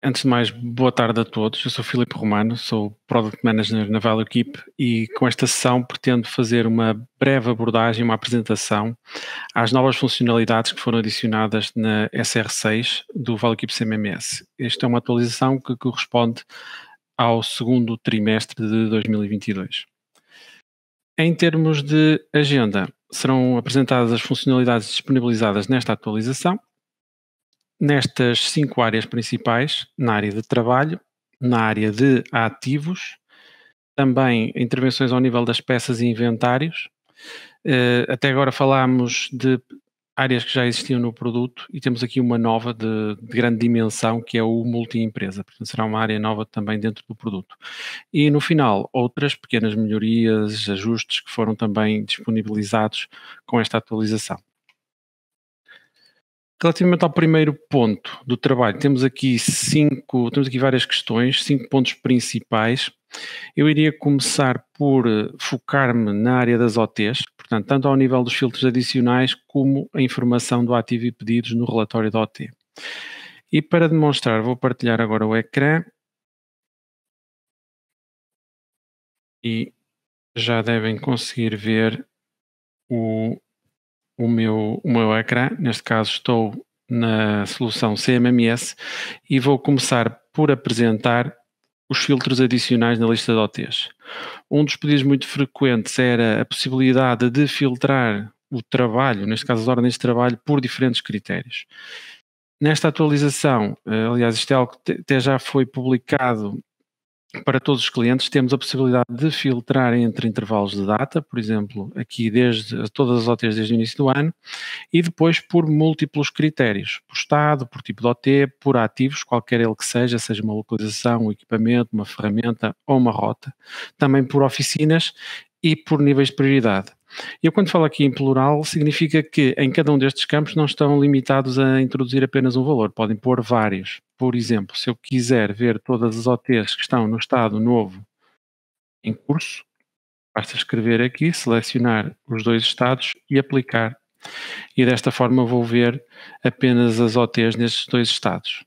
Antes de mais, boa tarde a todos. Eu sou Filipe Romano, sou Product Manager na Value Keep e com esta sessão pretendo fazer uma breve abordagem, uma apresentação às novas funcionalidades que foram adicionadas na SR6 do Value Keep CMMS. Esta é uma atualização que corresponde ao segundo trimestre de 2022. Em termos de agenda, serão apresentadas as funcionalidades disponibilizadas nesta atualização, nestas 5 áreas principais: na área de trabalho, na área de ativos, também intervenções ao nível das peças e inventários. Até agora falámos de áreas que já existiam no produto e temos aqui uma nova de grande dimensão, que é o multi-empresa, portanto será uma área nova também dentro do produto. E no final, outras pequenas melhorias, ajustes que foram também disponibilizados com esta atualização. Relativamente ao primeiro ponto do trabalho, temos aqui várias questões, 5 pontos principais. Eu iria começar por focar-me na área das OTs, portanto, tanto ao nível dos filtros adicionais como a informação do ativo e pedidos no relatório da OT. E para demonstrar, vou partilhar agora o ecrã e já devem conseguir ver o meu ecrã. Neste caso estou na solução CMMS e vou começar por apresentar os filtros adicionais na lista de OTs. Um dos pedidos muito frequentes era a possibilidade de filtrar o trabalho, neste caso as ordens de trabalho, por diferentes critérios. Nesta atualização, aliás, isto é algo que até já foi publicado para todos os clientes, temos a possibilidade de filtrar entre intervalos de data, por exemplo, aqui todas as OTs desde o início do ano, e depois por múltiplos critérios, por estado, por tipo de OT, por ativos, qualquer ele que seja uma localização, um equipamento, uma ferramenta ou uma rota, também por oficinas e por níveis de prioridade. Eu quando falo aqui em plural, significa que em cada um destes campos não estão limitados a introduzir apenas um valor, podem pôr vários. Por exemplo, se eu quiser ver todas as OTs que estão no estado novo em curso, basta escrever aqui, selecionar os 2 estados e aplicar. E desta forma vou ver apenas as OTs nestes 2 estados.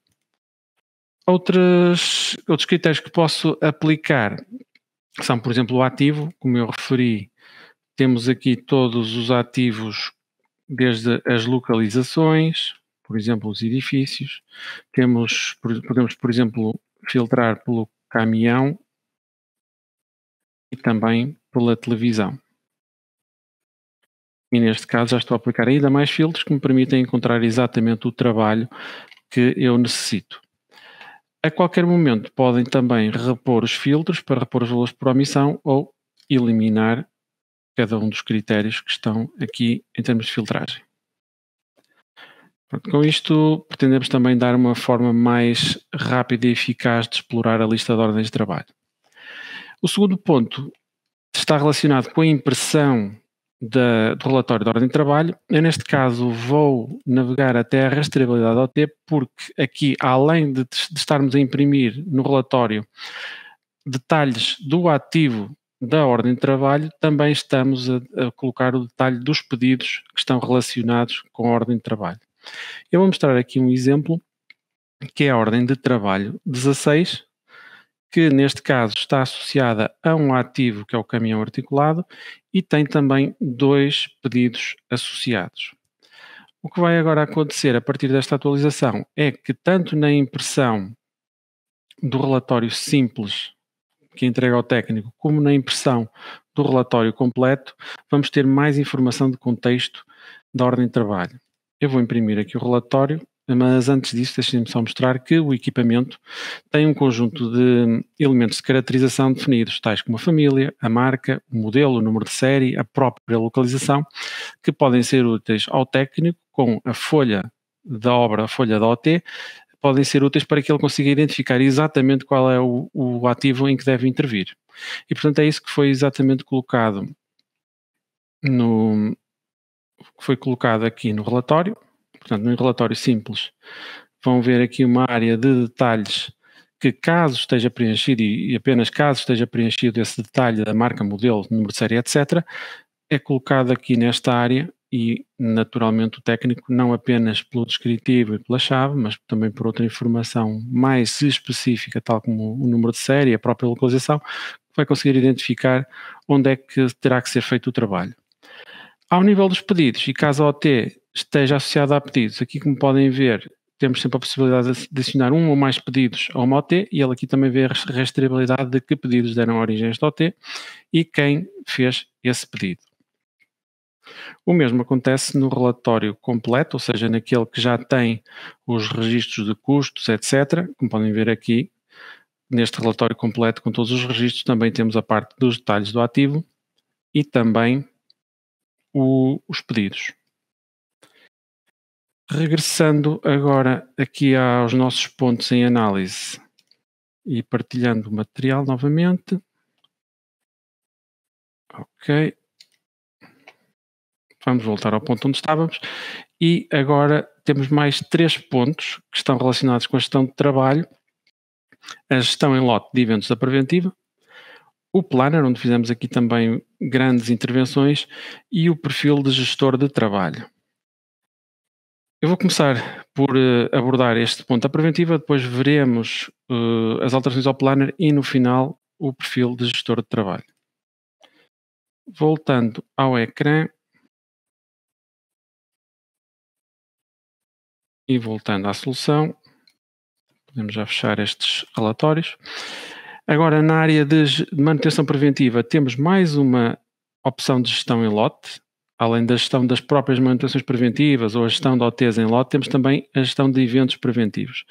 Outros critérios que posso aplicar são, por exemplo, o ativo, como eu referi. Temos aqui todos os ativos, desde as localizações, por exemplo, os edifícios. Podemos, por exemplo, filtrar pelo caminhão e também pela televisão. E neste caso já estou a aplicar ainda mais filtros que me permitem encontrar exatamente o trabalho que eu necessito. A qualquer momento podem também repor os filtros para repor os valores por omissão ou eliminar cada um dos critérios que estão aqui em termos de filtragem. Pronto, com isto pretendemos também dar uma forma mais rápida e eficaz de explorar a lista de ordens de trabalho. O segundo ponto está relacionado com a impressão do relatório de ordem de trabalho. Eu neste caso vou navegar até a rastreabilidade OT, porque aqui, além de estarmos a imprimir no relatório detalhes do ativo da ordem de trabalho, também estamos a colocar o detalhe dos pedidos que estão relacionados com a ordem de trabalho. Eu vou mostrar aqui um exemplo, que é a ordem de trabalho 16, que neste caso está associada a um ativo que é o caminhão articulado e tem também 2 pedidos associados. O que vai agora acontecer a partir desta atualização é que tanto na impressão do relatório simples que entrega ao técnico, como na impressão do relatório completo, vamos ter mais informação de contexto da ordem de trabalho. Eu vou imprimir aqui o relatório, mas antes disso deixem-me só mostrar que o equipamento tem um conjunto de elementos de caracterização definidos, tais como a família, a marca, o modelo, o número de série, a própria localização, que podem ser úteis ao técnico com a folha da obra, a folha da OT, podem ser úteis para que ele consiga identificar exatamente qual é o ativo em que deve intervir. E, portanto, é isso que foi exatamente colocado aqui no relatório. Portanto, no relatório simples, vão ver aqui uma área de detalhes que, caso esteja preenchido, e apenas caso esteja preenchido esse detalhe da marca, modelo, número de série, etc., é colocado aqui nesta área e naturalmente o técnico, não apenas pelo descritivo e pela chave, mas também por outra informação mais específica, tal como o número de série, a própria localização, vai conseguir identificar onde é que terá que ser feito o trabalho. Ao nível dos pedidos, e caso a OT esteja associada a pedidos, aqui como podem ver, temos sempre a possibilidade de adicionar um ou mais pedidos a uma OT, e ele aqui também vê a rastreabilidade de que pedidos deram origem a esta OT e quem fez esse pedido. O mesmo acontece no relatório completo, ou seja, naquele que já tem os registros de custos, etc. Como podem ver aqui, neste relatório completo com todos os registros, também temos a parte dos detalhes do ativo e também os pedidos. Regressando agora aqui aos nossos pontos em análise e partilhando o material novamente. Ok. Vamos voltar ao ponto onde estávamos. E agora temos mais 3 pontos que estão relacionados com a gestão de trabalho, a gestão em lote de eventos da preventiva, o planner, onde fizemos aqui também grandes intervenções, e o perfil de gestor de trabalho. Eu vou começar por abordar este ponto da preventiva, depois veremos as alterações ao planner e no final o perfil de gestor de trabalho. Voltando ao ecrã e voltando à solução, podemos já fechar estes relatórios. Agora, na área de manutenção preventiva, temos mais uma opção de gestão em lote. Além da gestão das próprias manutenções preventivas ou a gestão de OTs em lote, temos também a gestão de eventos preventivos.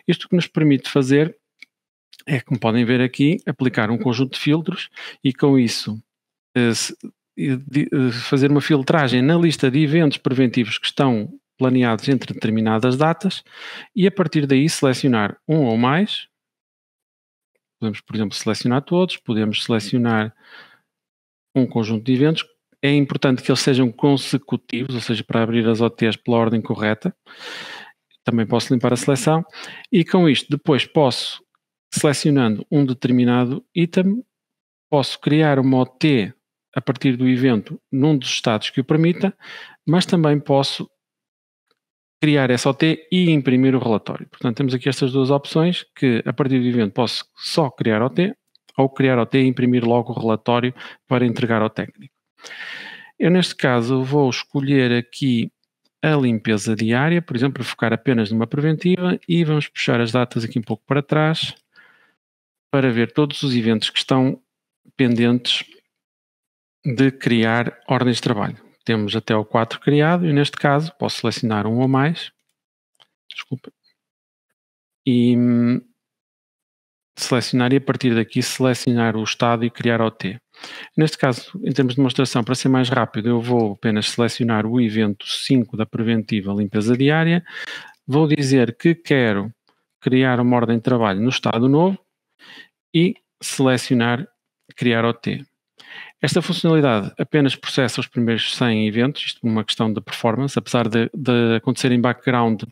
Isto que nos permite fazer é, como podem ver aqui, aplicar um conjunto de filtros e com isso fazer uma filtragem na lista de eventos preventivos que estão planeados entre determinadas datas e a partir daí selecionar um ou mais. Podemos, por exemplo, selecionar todos, podemos selecionar um conjunto de eventos. É importante que eles sejam consecutivos, ou seja, para abrir as OTs pela ordem correta. Também posso limpar a seleção e com isto depois posso, selecionando um determinado item, posso criar uma OT a partir do evento num dos estados que o permita, mas também posso criar essa OT e imprimir o relatório. Portanto, temos aqui estas duas opções, que a partir do evento posso só criar OT, ou criar OT e imprimir logo o relatório para entregar ao técnico. Eu, neste caso, vou escolher aqui a limpeza diária, por exemplo, focar apenas numa preventiva e vamos puxar as datas aqui um pouco para trás para ver todos os eventos que estão pendentes de criar ordens de trabalho. Temos até o 4 criado e neste caso posso selecionar um ou mais, desculpa, e selecionar e a partir daqui selecionar o estado e criar OT. Neste caso, em termos de demonstração, para ser mais rápido, eu vou apenas selecionar o evento 5 da preventiva limpeza diária, vou dizer que quero criar uma ordem de trabalho no estado novo e selecionar criar OT. Esta funcionalidade apenas processa os primeiros 100 eventos, isto é uma questão de performance, apesar de acontecer em background,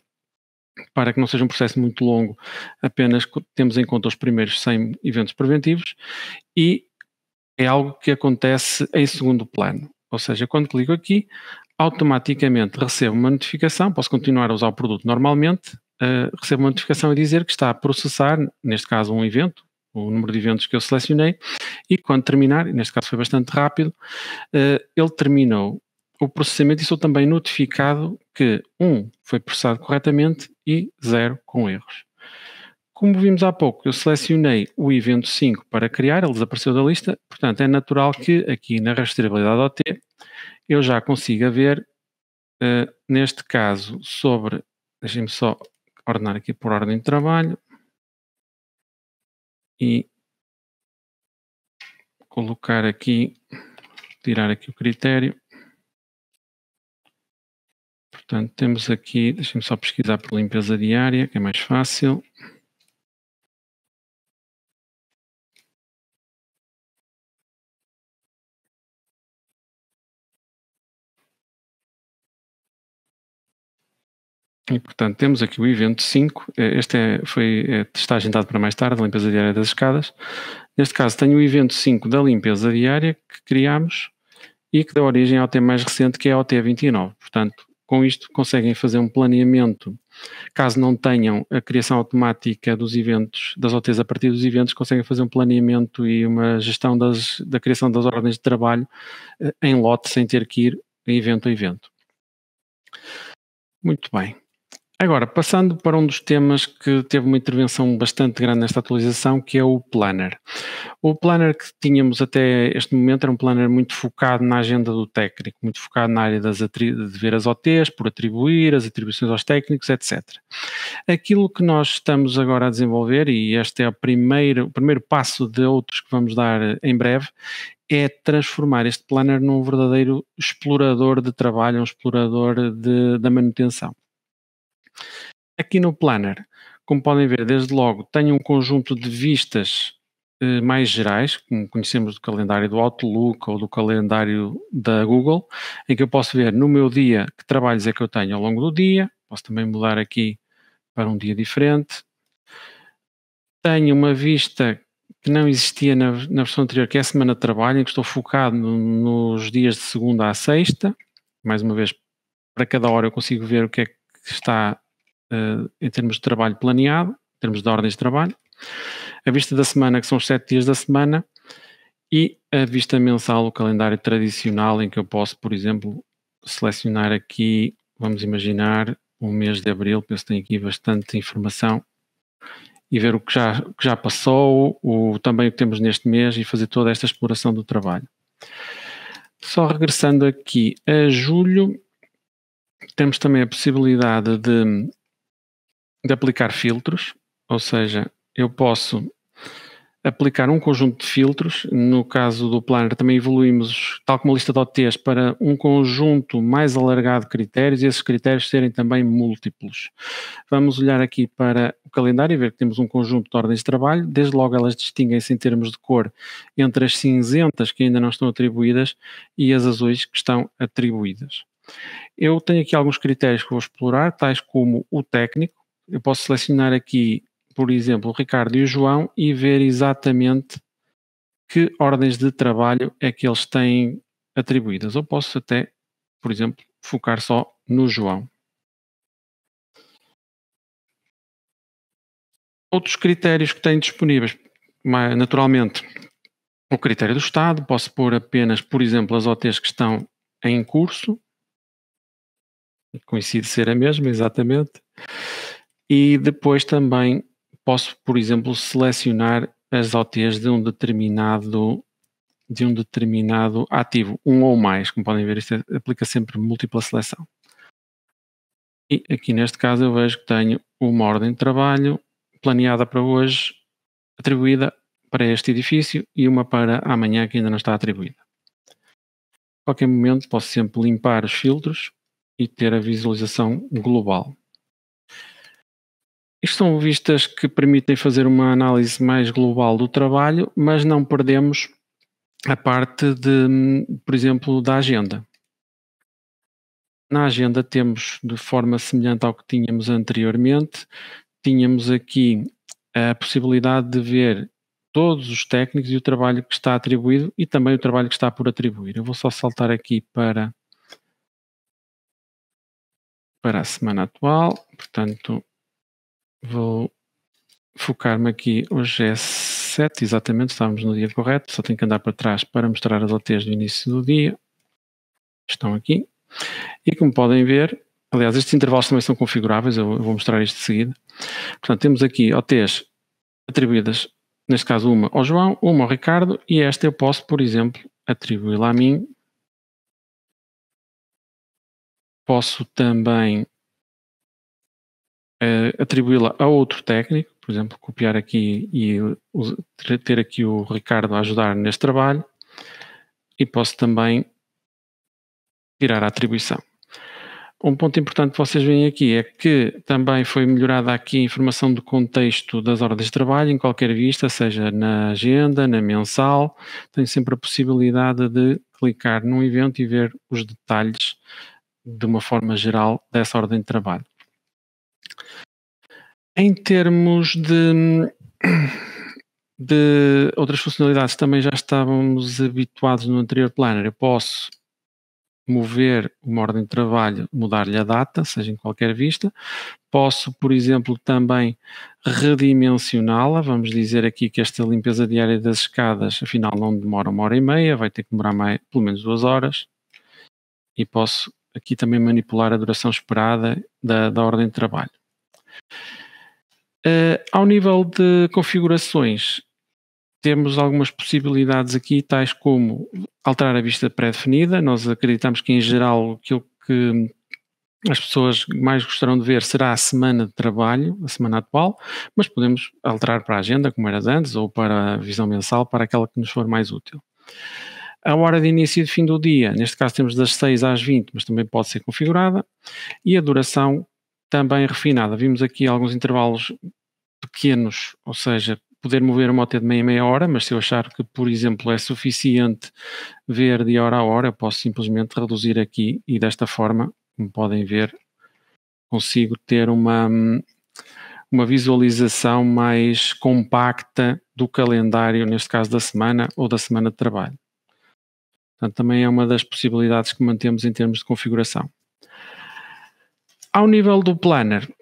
para que não seja um processo muito longo, apenas temos em conta os primeiros 100 eventos preventivos e é algo que acontece em segundo plano. Ou seja, quando clico aqui, automaticamente recebo uma notificação, posso continuar a usar o produto normalmente, recebo uma notificação a dizer que está a processar, neste caso um evento, o número de eventos que eu selecionei, e quando terminar, e neste caso foi bastante rápido, ele terminou o processamento e sou também notificado que 1 foi processado corretamente e 0 com erros. Como vimos há pouco, eu selecionei o evento 5 para criar, ele desapareceu da lista, portanto é natural que aqui na rastreabilidade OT eu já consiga ver, neste caso, sobre, deixem-me só ordenar aqui por ordem de trabalho e colocar aqui, tirar aqui o critério. Portanto, temos aqui, deixem-me só pesquisar por limpeza diária, que é mais fácil. E, portanto, temos aqui o evento 5, este está agendado para mais tarde, a limpeza diária das escadas. Neste caso, tenho o evento 5 da limpeza diária que criámos e que deu origem à OT mais recente, que é a OT 29. Portanto, com isto conseguem fazer um planeamento, caso não tenham a criação automática dos eventos, das OTs a partir dos eventos, conseguem fazer um planeamento e uma gestão da criação das ordens de trabalho em lote, sem ter que ir evento a evento. Muito bem. Agora, passando para um dos temas que teve uma intervenção bastante grande nesta atualização, que é o Planner. O Planner que tínhamos até este momento era um Planner muito focado na agenda do técnico, muito focado na área de ver as OTs, por atribuir, as atribuições aos técnicos, etc. Aquilo que nós estamos agora a desenvolver, e este é o primeiro passo de outros que vamos dar em breve, é transformar este Planner num verdadeiro explorador de trabalho, um explorador da manutenção. Aqui no Planner, como podem ver, desde logo tenho um conjunto de vistas mais gerais, como conhecemos do calendário do Outlook ou do calendário da Google, em que eu posso ver no meu dia que trabalhos é que eu tenho ao longo do dia, posso também mudar aqui para um dia diferente. Tenho uma vista que não existia na versão anterior, que é a semana de trabalho, em que estou focado nos dias de segunda a sexta. Mais uma vez, para cada hora eu consigo ver o que é que está em termos de trabalho planeado, em termos de ordens de trabalho. A vista da semana, que são os 7 dias da semana, e a vista mensal, o calendário tradicional, em que eu posso, por exemplo, selecionar aqui, vamos imaginar, o mês de abril, penso que tem aqui bastante informação, e ver o que já passou, também o que temos neste mês, e fazer toda esta exploração do trabalho. Só regressando aqui a julho, temos também a possibilidade de aplicar filtros, ou seja, eu posso aplicar um conjunto de filtros. No caso do Planner também evoluímos, tal como a lista de OTs, para um conjunto mais alargado de critérios, e esses critérios serem também múltiplos. Vamos olhar aqui para o calendário e ver que temos um conjunto de ordens de trabalho. Desde logo elas distinguem-se em termos de cor entre as cinzentas, que ainda não estão atribuídas, e as azuis, que estão atribuídas. Eu tenho aqui alguns critérios que vou explorar, tais como o técnico. Eu posso selecionar aqui, por exemplo, o Ricardo e o João, e ver exatamente que ordens de trabalho é que eles têm atribuídas. Ou posso até, por exemplo, focar só no João. Outros critérios que tenho disponíveis, naturalmente, o critério do estado. Posso pôr apenas, por exemplo, as OTs que estão em curso. Coincide ser a mesma, exatamente. E depois também posso, por exemplo, selecionar as OTs de um determinado ativo, um ou mais. Como podem ver, isto aplica sempre múltipla seleção. E aqui neste caso eu vejo que tenho uma ordem de trabalho planeada para hoje, atribuída para este edifício, e uma para amanhã que ainda não está atribuída. A qualquer momento posso sempre limpar os filtros e ter a visualização global. Isto são vistas que permitem fazer uma análise mais global do trabalho, mas não perdemos a parte por exemplo, da agenda. Na agenda temos, de forma semelhante ao que tínhamos anteriormente, tínhamos aqui a possibilidade de ver todos os técnicos e o trabalho que está atribuído e também o trabalho que está por atribuir. Eu vou só saltar aqui para a semana atual, portanto vou focar-me aqui, hoje é 7, exatamente, estamos no dia correto, só tenho que andar para trás para mostrar as OTs do início do dia. Estão aqui. E como podem ver, aliás, estes intervalos também são configuráveis, eu vou mostrar isto de seguida. Portanto, temos aqui OTs atribuídas, neste caso uma ao João, uma ao Ricardo, e esta eu posso, por exemplo, atribuí-la a mim. Posso também atribuí-la a outro técnico, por exemplo, copiar aqui e ter aqui o Ricardo a ajudar neste trabalho, e posso também tirar a atribuição. Um ponto importante que vocês veem aqui é que também foi melhorada aqui a informação do contexto das ordens de trabalho em qualquer vista, seja na agenda, na mensal. Tenho sempre a possibilidade de clicar num evento e ver os detalhes de uma forma geral dessa ordem de trabalho. Em termos de outras funcionalidades, também já estávamos habituados no anterior Planner. Eu posso mover uma ordem de trabalho, mudar-lhe a data, seja em qualquer vista. Posso, por exemplo, também redimensioná-la. Vamos dizer aqui que esta limpeza diária das escadas, afinal, não demora 1h30, vai ter que demorar pelo menos 2 horas. E posso aqui também manipular a duração esperada da ordem de trabalho. Ao nível de configurações, temos algumas possibilidades aqui, tais como alterar a vista pré-definida. Nós acreditamos que, em geral, aquilo que as pessoas mais gostarão de ver será a semana de trabalho, a semana atual, mas podemos alterar para a agenda, como era antes, ou para a visão mensal, para aquela que nos for mais útil. A hora de início e de fim do dia, neste caso temos das 6 às 20, mas também pode ser configurada, e a duração também refinada. Vimos aqui alguns intervalos pequenos, ou seja, poder mover uma até de meia hora, mas se eu achar que, por exemplo, é suficiente ver de hora a hora, eu posso simplesmente reduzir aqui e desta forma, como podem ver, consigo ter uma visualização mais compacta do calendário, neste caso da semana ou da semana de trabalho. Portanto, também é uma das possibilidades que mantemos em termos de configuração. Ao nível do planner,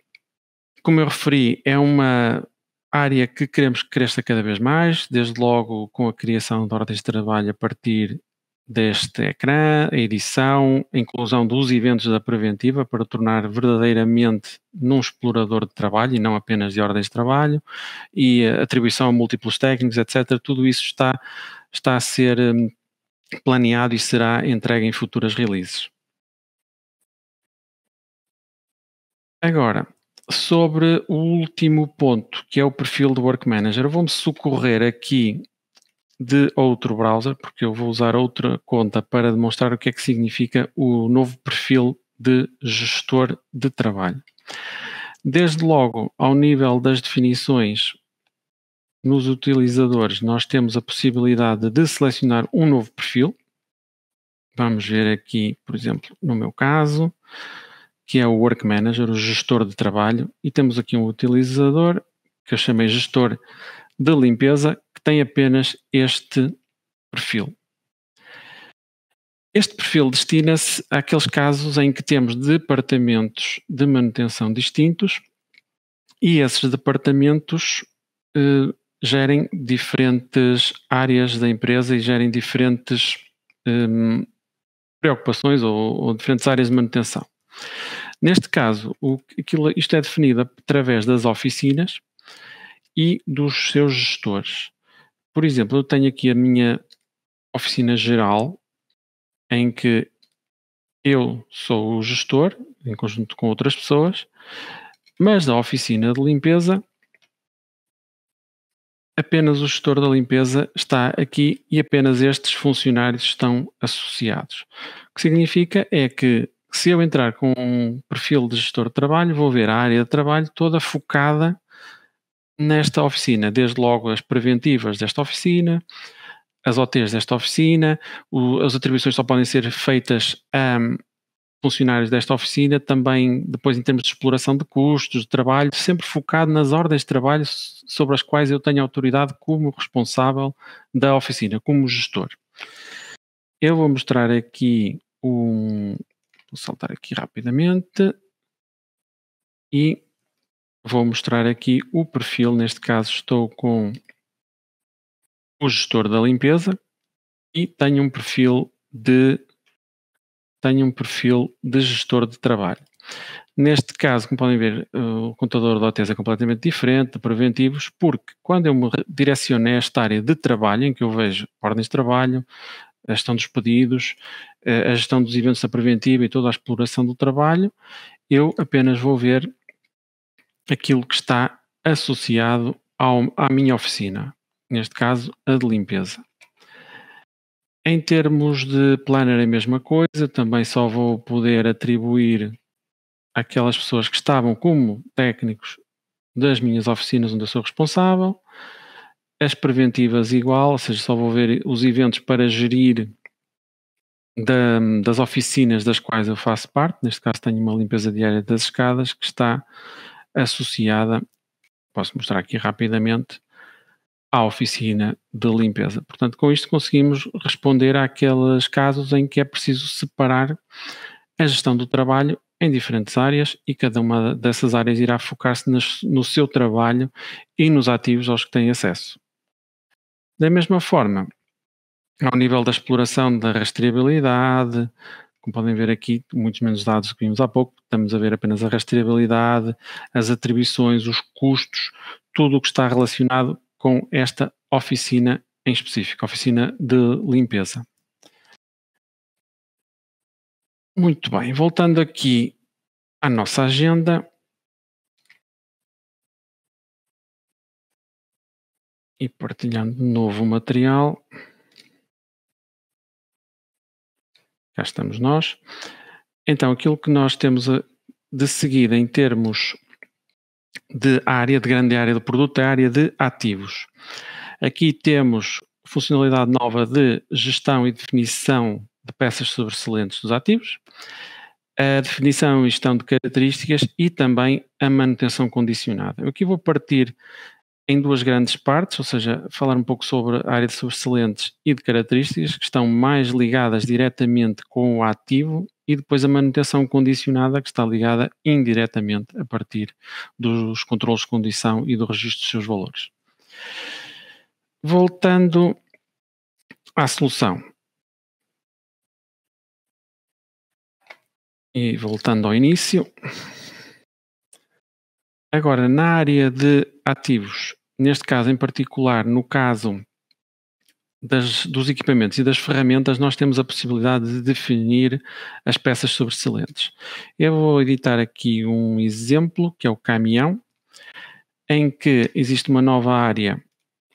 como eu referi, é uma área que queremos que cresça cada vez mais, desde logo com a criação de ordens de trabalho a partir deste ecrã, a edição, a inclusão dos eventos da preventiva para tornar verdadeiramente num explorador de trabalho e não apenas de ordens de trabalho, e a atribuição a múltiplos técnicos, etc. Tudo isso está a ser planeado e será entregue em futuras releases. Agora, sobre o último ponto, que é o perfil do Work Manager, eu vou-me socorrer aqui de outro browser, porque eu vou usar outra conta para demonstrar o que é que significa o novo perfil de gestor de trabalho. Desde logo, ao nível das definições, nos utilizadores, nós temos a possibilidade de selecionar um novo perfil. Vamos ver aqui, por exemplo, no meu caso, que é o Work Manager, o gestor de trabalho, e temos aqui um utilizador que eu chamei gestor de limpeza, que tem apenas este perfil. Este perfil destina-se àqueles casos em que temos departamentos de manutenção distintos e esses departamentos gerem diferentes áreas da empresa e gerem diferentes preocupações ou diferentes áreas de manutenção. Neste caso, isto é definido através das oficinas e dos seus gestores. Por exemplo, eu tenho aqui a minha oficina geral, em que eu sou o gestor, em conjunto com outras pessoas, mas a oficina de limpeza, apenas o gestor da limpeza está aqui e apenas estes funcionários estão associados. O que significa é que, se eu entrar com um perfil de gestor de trabalho, vou ver a área de trabalho toda focada nesta oficina, desde logo as preventivas desta oficina, as OTs desta oficina, as atribuições só podem ser feitas a funcionários desta oficina, também depois em termos de exploração de custos, de trabalho, sempre focado nas ordens de trabalho sobre as quais eu tenho autoridade como responsável da oficina, como gestor. Eu vou mostrar aqui vou saltar aqui rapidamente e vou mostrar aqui o perfil. Neste caso estou com o gestor da limpeza e tenho um perfil de gestor de trabalho. Neste caso, como podem ver, o contador de OTs é completamente diferente de preventivos, porque quando eu me direciono a esta área de trabalho, em que eu vejo ordens de trabalho, a gestão dos pedidos, a gestão dos eventos da preventiva e toda a exploração do trabalho, eu apenas vou ver aquilo que está associado à minha oficina, neste caso a de limpeza. Em termos de planner é a mesma coisa, também só vou poder atribuir àquelas pessoas que estavam como técnicos das minhas oficinas onde eu sou responsável. As preventivas igual, ou seja, só vou ver os eventos para gerir das oficinas das quais eu faço parte. Neste caso tenho uma limpeza diária das escadas que está associada, posso mostrar aqui rapidamente, à oficina de limpeza. Portanto, com isto conseguimos responder àqueles casos em que é preciso separar a gestão do trabalho em diferentes áreas e cada uma dessas áreas irá focar-se no seu trabalho e nos ativos aos que tem acesso. Da mesma forma, ao nível da exploração da rastreabilidade, como podem ver aqui, muitos menos dados que vimos há pouco, estamos a ver apenas a rastreabilidade, as atribuições, os custos, tudo o que está relacionado com esta oficina em específico, oficina de limpeza. Muito bem, voltando aqui à nossa agenda e partilhando de novo o material. Cá estamos nós. Então, aquilo que nós temos de seguida em termos de área, de grande área do produto, é a área de ativos. Aqui temos funcionalidade nova de gestão e definição de peças sobressalentes dos ativos, a definição e gestão de características e também a manutenção condicionada. Eu aqui vou partir em duas grandes partes, ou seja, falar um pouco sobre a área de sobressalentes e de características que estão mais ligadas diretamente com o ativo e depois a manutenção condicionada que está ligada indiretamente a partir dos controlos de condição e do registro dos seus valores. Voltando à solução e voltando ao início, agora na área de ativos, neste caso em particular, no caso dos equipamentos e das ferramentas, nós temos a possibilidade de definir as peças sobressalentes. Eu vou editar aqui um exemplo, que é o caminhão, em que existe uma nova área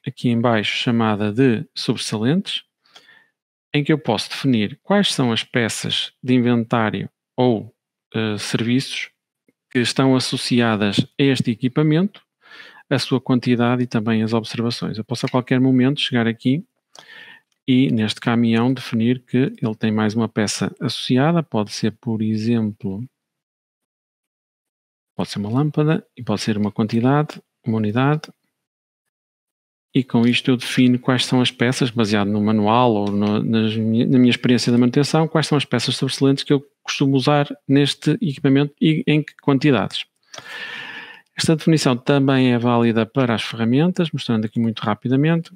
aqui em baixo chamada de sobressalentes, em que eu posso definir quais são as peças de inventário ou serviços que estão associadas a este equipamento, a sua quantidade e também as observações. Eu posso a qualquer momento chegar aqui e neste caminhão definir que ele tem mais uma peça associada, pode ser, por exemplo, pode ser uma lâmpada e pode ser uma quantidade, uma unidade, e com isto eu defino quais são as peças, baseado no manual ou na minha experiência da manutenção, quais são as peças sobressalentes que eu costumo usar neste equipamento e em que quantidades. Esta definição também é válida para as ferramentas, mostrando aqui muito rapidamente,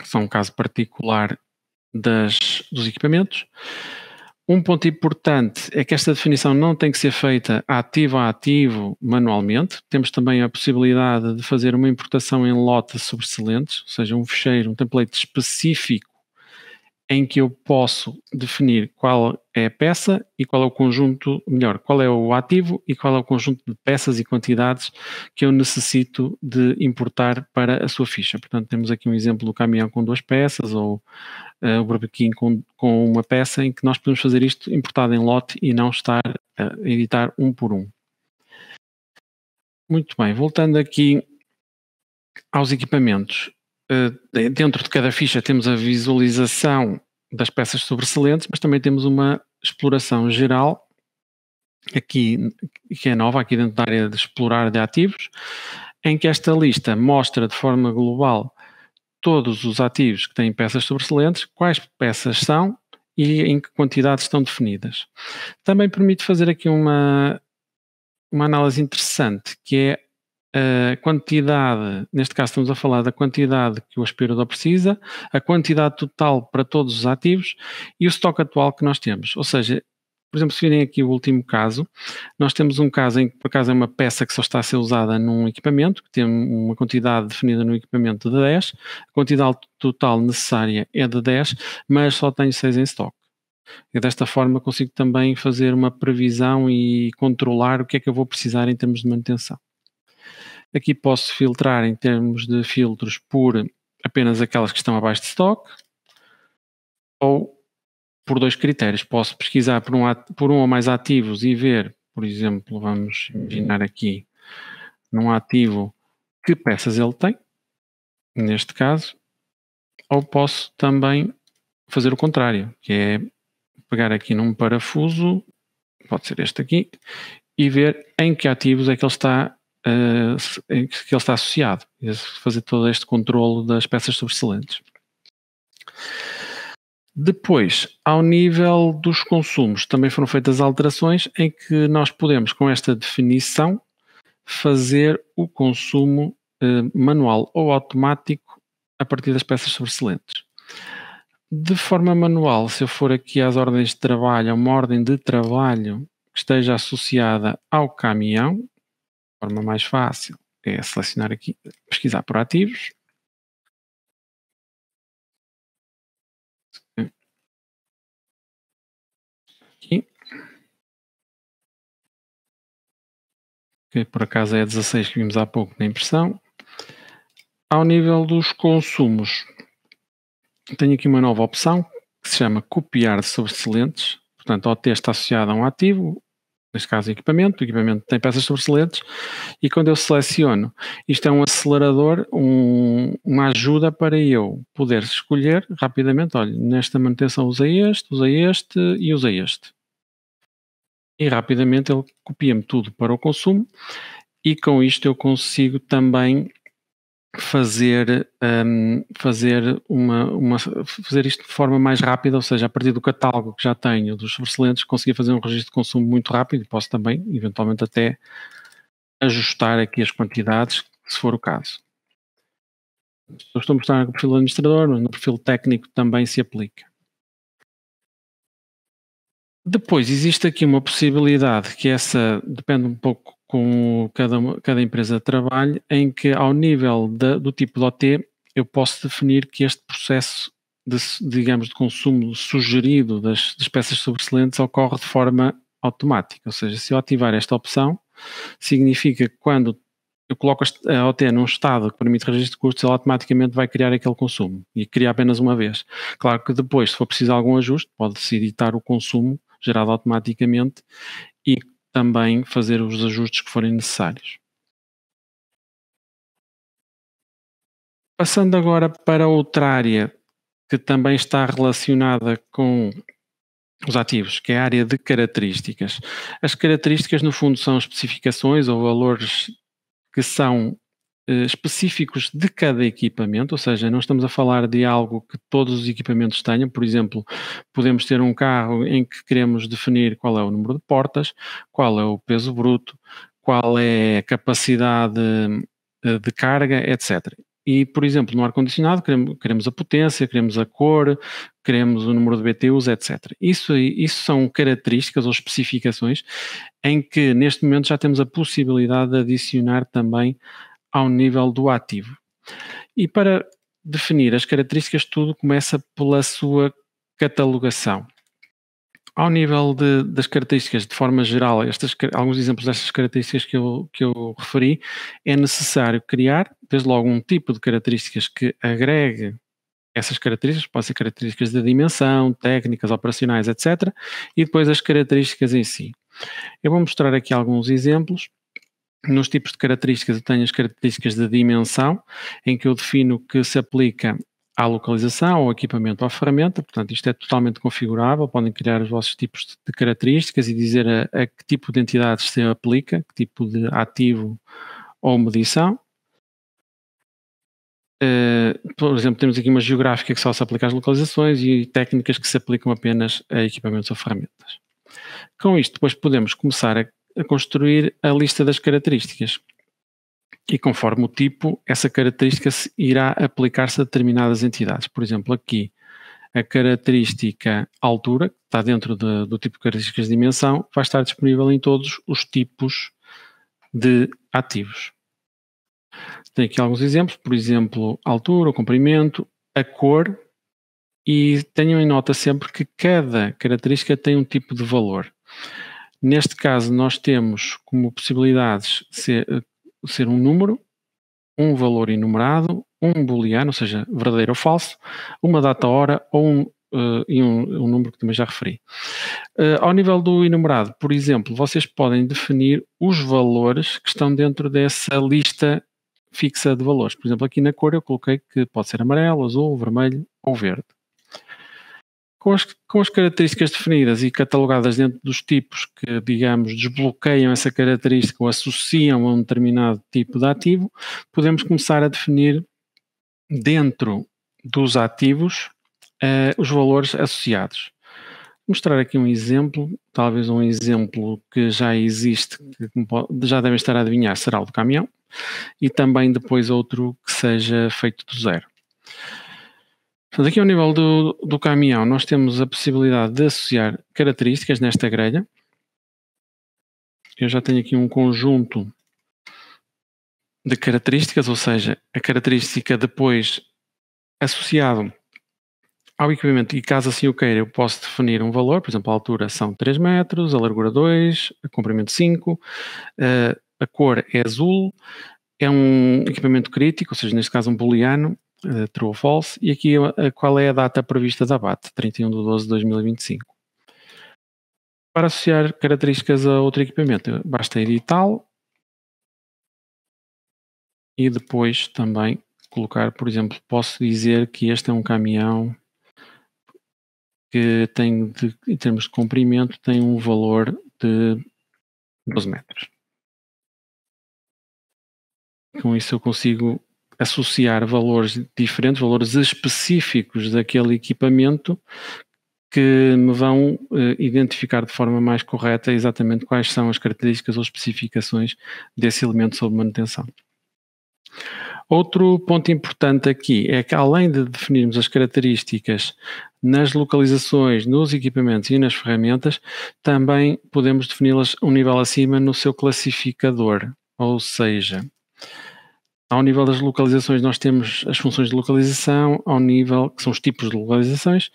são um caso particular dos equipamentos. Um ponto importante é que esta definição não tem que ser feita ativo a ativo manualmente. Temos também a possibilidade de fazer uma importação em lotes sobressalentes, ou seja, um fecheiro, um template específico em que eu posso definir qual é a peça e qual é o conjunto, melhor, qual é o ativo e qual é o conjunto de peças e quantidades que eu necessito de importar para a sua ficha. Portanto, temos aqui um exemplo do caminhão com 2 peças ou o barbequim com uma peça em que nós podemos fazer isto importado em lote e não estar a editar um por um. Muito bem, voltando aqui aos equipamentos. Dentro de cada ficha temos a visualização das peças sobressalentes, mas também temos uma exploração geral, aqui, que é nova, aqui dentro da área de explorar de ativos, em que esta lista mostra de forma global todos os ativos que têm peças sobressalentes, quais peças são e em que quantidades estão definidas. Também permite fazer aqui uma análise interessante, que é a quantidade, neste caso estamos a falar da quantidade que o aspirador precisa, a quantidade total para todos os ativos e o estoque atual que nós temos. Ou seja, por exemplo, se virem aqui o último caso, nós temos um caso em que por acaso é uma peça que só está a ser usada num equipamento, que tem uma quantidade definida no equipamento de 10, a quantidade total necessária é de 10, mas só tenho 6 em estoque. E desta forma consigo também fazer uma previsão e controlar o que é que eu vou precisar em termos de manutenção. Aqui posso filtrar em termos de filtros por apenas aquelas que estão abaixo de stock ou por 2 critérios. Posso pesquisar por um ou mais ativos e ver, por exemplo, vamos imaginar aqui num ativo que peças ele tem, neste caso, ou posso também fazer o contrário, que é pegar aqui num parafuso, pode ser este aqui, e ver em que ativos é que ele está em que ele está associado, e fazer todo este controlo das peças sobressalentes. Depois, ao nível dos consumos, também foram feitas alterações em que nós podemos, com esta definição, fazer o consumo manual ou automático a partir das peças sobressalentes. De forma manual, se eu for aqui às ordens de trabalho, a uma ordem de trabalho que esteja associada ao caminhão, a forma mais fácil é selecionar aqui, pesquisar por ativos. Aqui. Que por acaso é a 16 que vimos há pouco na impressão. Ao nível dos consumos, tenho aqui uma nova opção que se chama copiar de sobressalentes. Portanto, o OT está associado a um ativo, neste caso o equipamento tem peças sobressalentes, e quando eu seleciono, isto é um acelerador, uma ajuda para eu poder escolher rapidamente, olha, nesta manutenção usei este e usei este. E rapidamente ele copia-me tudo para o consumo, e com isto eu consigo também fazer isto de forma mais rápida, ou seja, a partir do catálogo que já tenho dos sobressalentes, conseguir fazer um registro de consumo muito rápido e posso também, eventualmente, até ajustar aqui as quantidades, se for o caso. Eu estou a mostrar no perfil do administrador, mas no perfil técnico também se aplica. Depois, existe aqui uma possibilidade que essa depende um pouco com cada empresa de trabalho, em que ao nível do tipo de OT, eu posso definir que este processo de consumo sugerido das peças sobressalentes ocorre de forma automática. Ou seja, se eu ativar esta opção, significa que quando eu coloco a OT num estado que permite registro de custos, ele automaticamente vai criar aquele consumo e criar apenas uma vez. Claro que depois, se for preciso algum ajuste, pode-se editar o consumo gerado automaticamente e também fazer os ajustes que forem necessários. Passando agora para outra área que também está relacionada com os ativos, que é a área de características. As características, no fundo, são especificações ou valores que são específicos de cada equipamento, ou seja, não estamos a falar de algo que todos os equipamentos tenham. Por exemplo, podemos ter um carro em que queremos definir qual é o número de portas, qual é o peso bruto, qual é a capacidade de carga, etc. E, por exemplo, no ar-condicionado queremos a potência, queremos a cor, queremos o número de BTUs, etc. Isso são características ou especificações em que neste momento já temos a possibilidade de adicionar também ao nível do ativo. E para definir as características, tudo começa pela sua catalogação. Ao nível das características, de forma geral, alguns exemplos destas características que eu referi, é necessário criar, desde logo, um tipo de características que agregue essas características, podem ser características de dimensão, técnicas, operacionais, etc. E depois as características em si. Eu vou mostrar aqui alguns exemplos. Nos tipos de características, eu tenho as características de dimensão, em que eu defino que se aplica à localização, ao equipamento ou à ferramenta. Portanto, isto é totalmente configurável. Podem criar os vossos tipos de características e dizer a que tipo de entidades se aplica, que tipo de ativo ou medição. Por exemplo, temos aqui uma geográfica que só se aplica às localizações e técnicas que se aplicam apenas a equipamentos ou ferramentas. Com isto, depois podemos começar a construir a lista das características. E conforme o tipo, essa característica irá aplicar-se a determinadas entidades. Por exemplo, aqui, a característica altura, que está dentro do tipo de características de dimensão, vai estar disponível em todos os tipos de ativos. Tem aqui alguns exemplos, por exemplo, altura, o comprimento, a cor, e tenham em nota sempre que cada característica tem um tipo de valor. Neste caso, nós temos como possibilidades ser um número, um valor enumerado, um booleano, ou seja, verdadeiro ou falso, uma data-hora ou um número que também já referi. Ao nível do enumerado, por exemplo, vocês podem definir os valores que estão dentro dessa lista fixa de valores. Por exemplo, aqui na cor eu coloquei que pode ser amarelo, azul, vermelho ou verde. Com as características definidas e catalogadas dentro dos tipos que, digamos, desbloqueiam essa característica ou associam a um determinado tipo de ativo, podemos começar a definir dentro dos ativos os valores associados. Vou mostrar aqui um exemplo, talvez um exemplo que já existe, que já devem estar a adivinhar, será o do caminhão, e também depois outro que seja feito do zero. Portanto, aqui ao nível do caminhão, nós temos a possibilidade de associar características nesta grelha. Eu já tenho aqui um conjunto de características, ou seja, a característica depois associado ao equipamento, e caso assim o queira, eu posso definir um valor, por exemplo, a altura são 3 metros, a largura 2, o comprimento 5, a cor é azul, é um equipamento crítico, ou seja, neste caso um booleano, true ou false, e aqui qual é a data prevista da abate, 31/12/2025. Para associar características a outro equipamento, basta editá-lo e depois também colocar, por exemplo, posso dizer que este é um caminhão que tem, em termos de comprimento, tem um valor de 12 metros. Com isso eu consigo associar valores diferentes, valores específicos daquele equipamento que me vão identificar de forma mais correta exatamente quais são as características ou especificações desse elemento sob manutenção. Outro ponto importante aqui é que, além de definirmos as características nas localizações, nos equipamentos e nas ferramentas, também podemos defini-las um nível acima no seu classificador, ou seja, ao nível das localizações, nós temos as funções de localização, ao nível que são os tipos de localizações,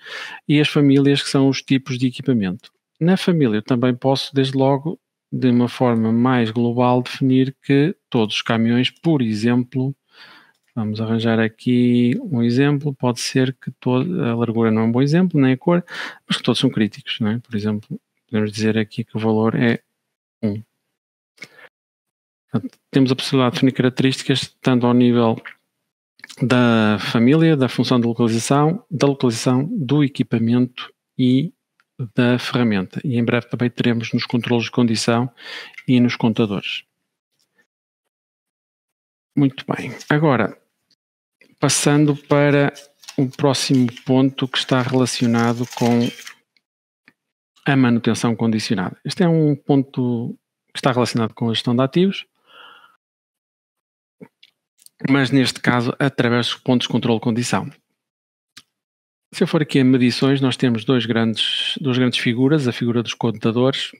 e as famílias, que são os tipos de equipamento. Na família, eu também posso, desde logo, de uma forma mais global, definir que todos os caminhões, por exemplo, vamos arranjar aqui um exemplo, pode ser que a largura não é um bom exemplo, nem a cor, mas que todos são críticos, não é? Por exemplo, podemos dizer aqui que o valor é 1. Temos a possibilidade de definir características tanto ao nível da família, da função de localização, da localização do equipamento e da ferramenta. E em breve também teremos nos controlos de condição e nos contadores. Muito bem. Agora, passando para o próximo ponto que está relacionado com a manutenção condicionada. Este é um ponto que está relacionado com a gestão de ativos, mas neste caso através dos pontos de controle de condição. Se eu for aqui a medições, nós temos duas grandes figuras, a figura dos contadores,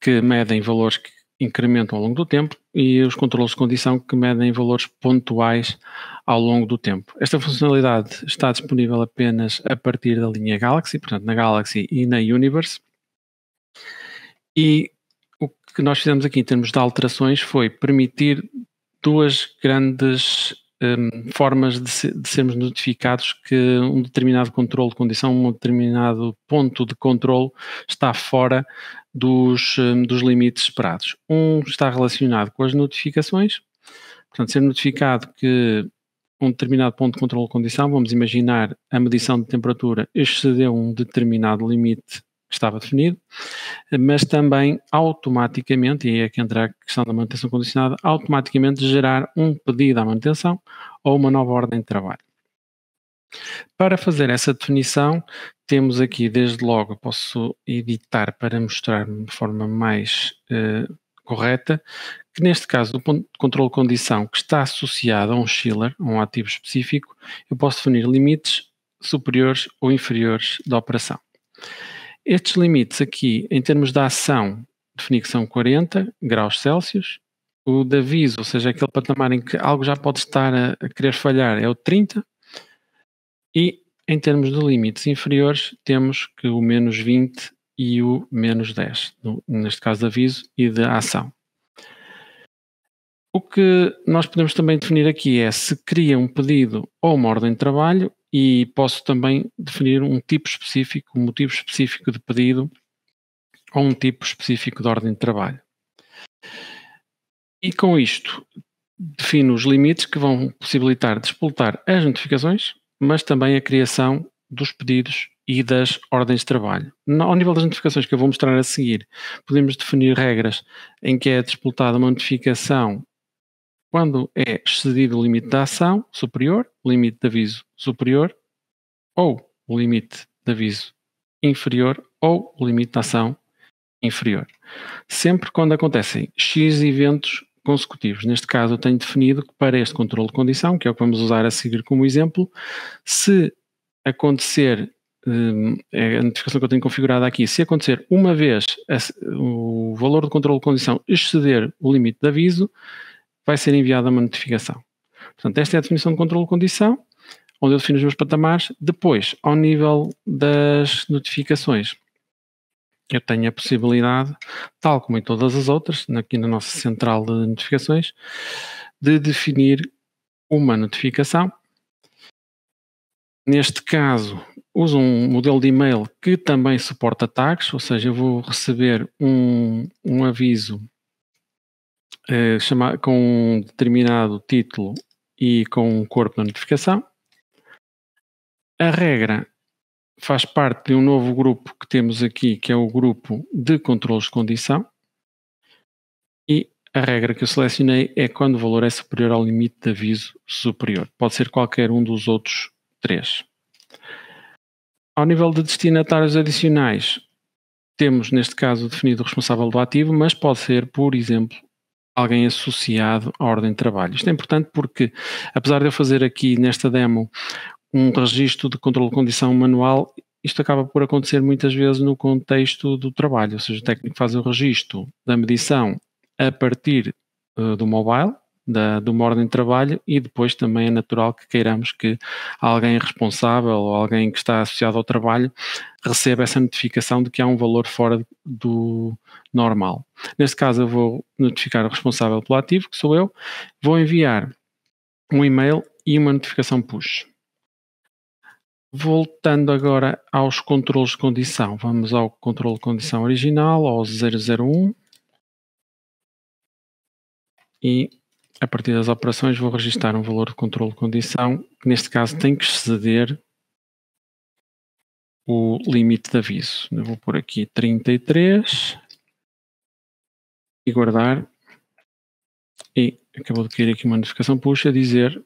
que medem valores que incrementam ao longo do tempo, e os controles de condição, que medem valores pontuais ao longo do tempo. Esta funcionalidade está disponível apenas a partir da linha Galaxy, portanto na Galaxy e na Universe, e o que nós fizemos aqui em termos de alterações foi permitir duas grandes formas de sermos notificados que um determinado controle de condição, um determinado ponto de controle está fora dos limites esperados. Um está relacionado com as notificações, portanto, ser notificado que um determinado ponto de controle de condição, vamos imaginar a medição de temperatura excedeu um determinado limite que estava definido, mas também automaticamente, e é que entra a questão da manutenção condicionada, automaticamente gerar um pedido à manutenção ou uma nova ordem de trabalho. Para fazer essa definição, temos aqui, desde logo, posso editar para mostrar de forma mais correta, que neste caso, o ponto de controle de condição que está associado a um chiller, a um ativo específico, eu posso definir limites superiores ou inferiores da operação. Estes limites aqui, em termos de ação, defini que são 40 graus Celsius. O de aviso, ou seja, aquele patamar em que algo já pode estar a querer falhar, é o 30. E em termos de limites inferiores, temos que o menos 20 e o menos 10, neste caso de aviso e de ação. O que nós podemos também definir aqui é se cria um pedido ou uma ordem de trabalho, e posso também definir um tipo específico, um motivo específico de pedido ou um tipo específico de ordem de trabalho. E com isto defino os limites que vão possibilitar despoltar as notificações, mas também a criação dos pedidos e das ordens de trabalho. Ao nível das notificações que eu vou mostrar a seguir, podemos definir regras em que é disputada uma notificação quando é excedido o limite da ação superior, o limite de aviso superior, ou o limite de aviso inferior, ou o limite da ação inferior. Sempre quando acontecem X eventos consecutivos. Neste caso, eu tenho definido que para este controle de condição, que é o que vamos usar a seguir como exemplo, se acontecer, é a notificação que eu tenho configurada aqui, se acontecer uma vez o valor de controle de condição exceder o limite de aviso, vai ser enviada uma notificação. Portanto, esta é a definição de controle de condição, onde eu defino os meus patamares. Depois, ao nível das notificações, eu tenho a possibilidade, tal como em todas as outras, aqui na nossa central de notificações, de definir uma notificação. Neste caso, uso um modelo de e-mail que também suporta tags, ou seja, eu vou receber um aviso com um determinado título e com um corpo da notificação. A regra faz parte de um novo grupo que temos aqui, que é o grupo de controles de condição, e a regra que eu selecionei é quando o valor é superior ao limite de aviso superior. Pode ser qualquer um dos outros 3. Ao nível de destinatários adicionais, temos neste caso definido o responsável do ativo, mas pode ser, por exemplo, alguém associado à ordem de trabalho. Isto é importante porque, apesar de eu fazer aqui nesta demo um registro de controle de condição manual, isto acaba por acontecer muitas vezes no contexto do trabalho, ou seja, o técnico faz o registro da medição a partir do mobile, de uma ordem de trabalho, e depois também é natural que queiramos que alguém responsável ou alguém que está associado ao trabalho receba essa notificação de que há um valor fora do normal. Neste caso eu vou notificar o responsável pelo ativo, que sou eu, vou enviar um e-mail e uma notificação push. Voltando agora aos controles de condição, vamos ao controle de condição original, ao 001, e a partir das operações vou registrar um valor de controle de condição, que neste caso tem que exceder o limite de aviso. Eu vou pôr aqui 33 e guardar, e acabou de cair aqui uma notificação push a dizer,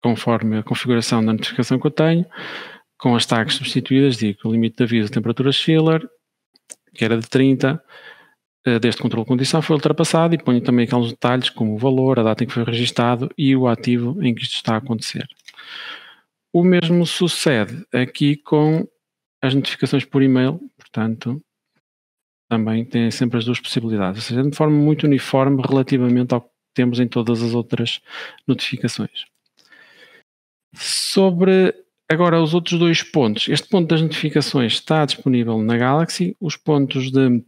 conforme a configuração da notificação que eu tenho, com as tags substituídas, digo que o limite de aviso de temperatura chiller, que era de 30, deste controle de condição foi ultrapassado, e ponho também aqueles detalhes como o valor, a data em que foi registado e o ativo em que isto está a acontecer. O mesmo sucede aqui com as notificações por e-mail, portanto, também tem sempre as duas possibilidades, ou seja, de forma muito uniforme relativamente ao que temos em todas as outras notificações. Sobre agora os outros dois pontos, este ponto das notificações está disponível na Galaxy, os pontos de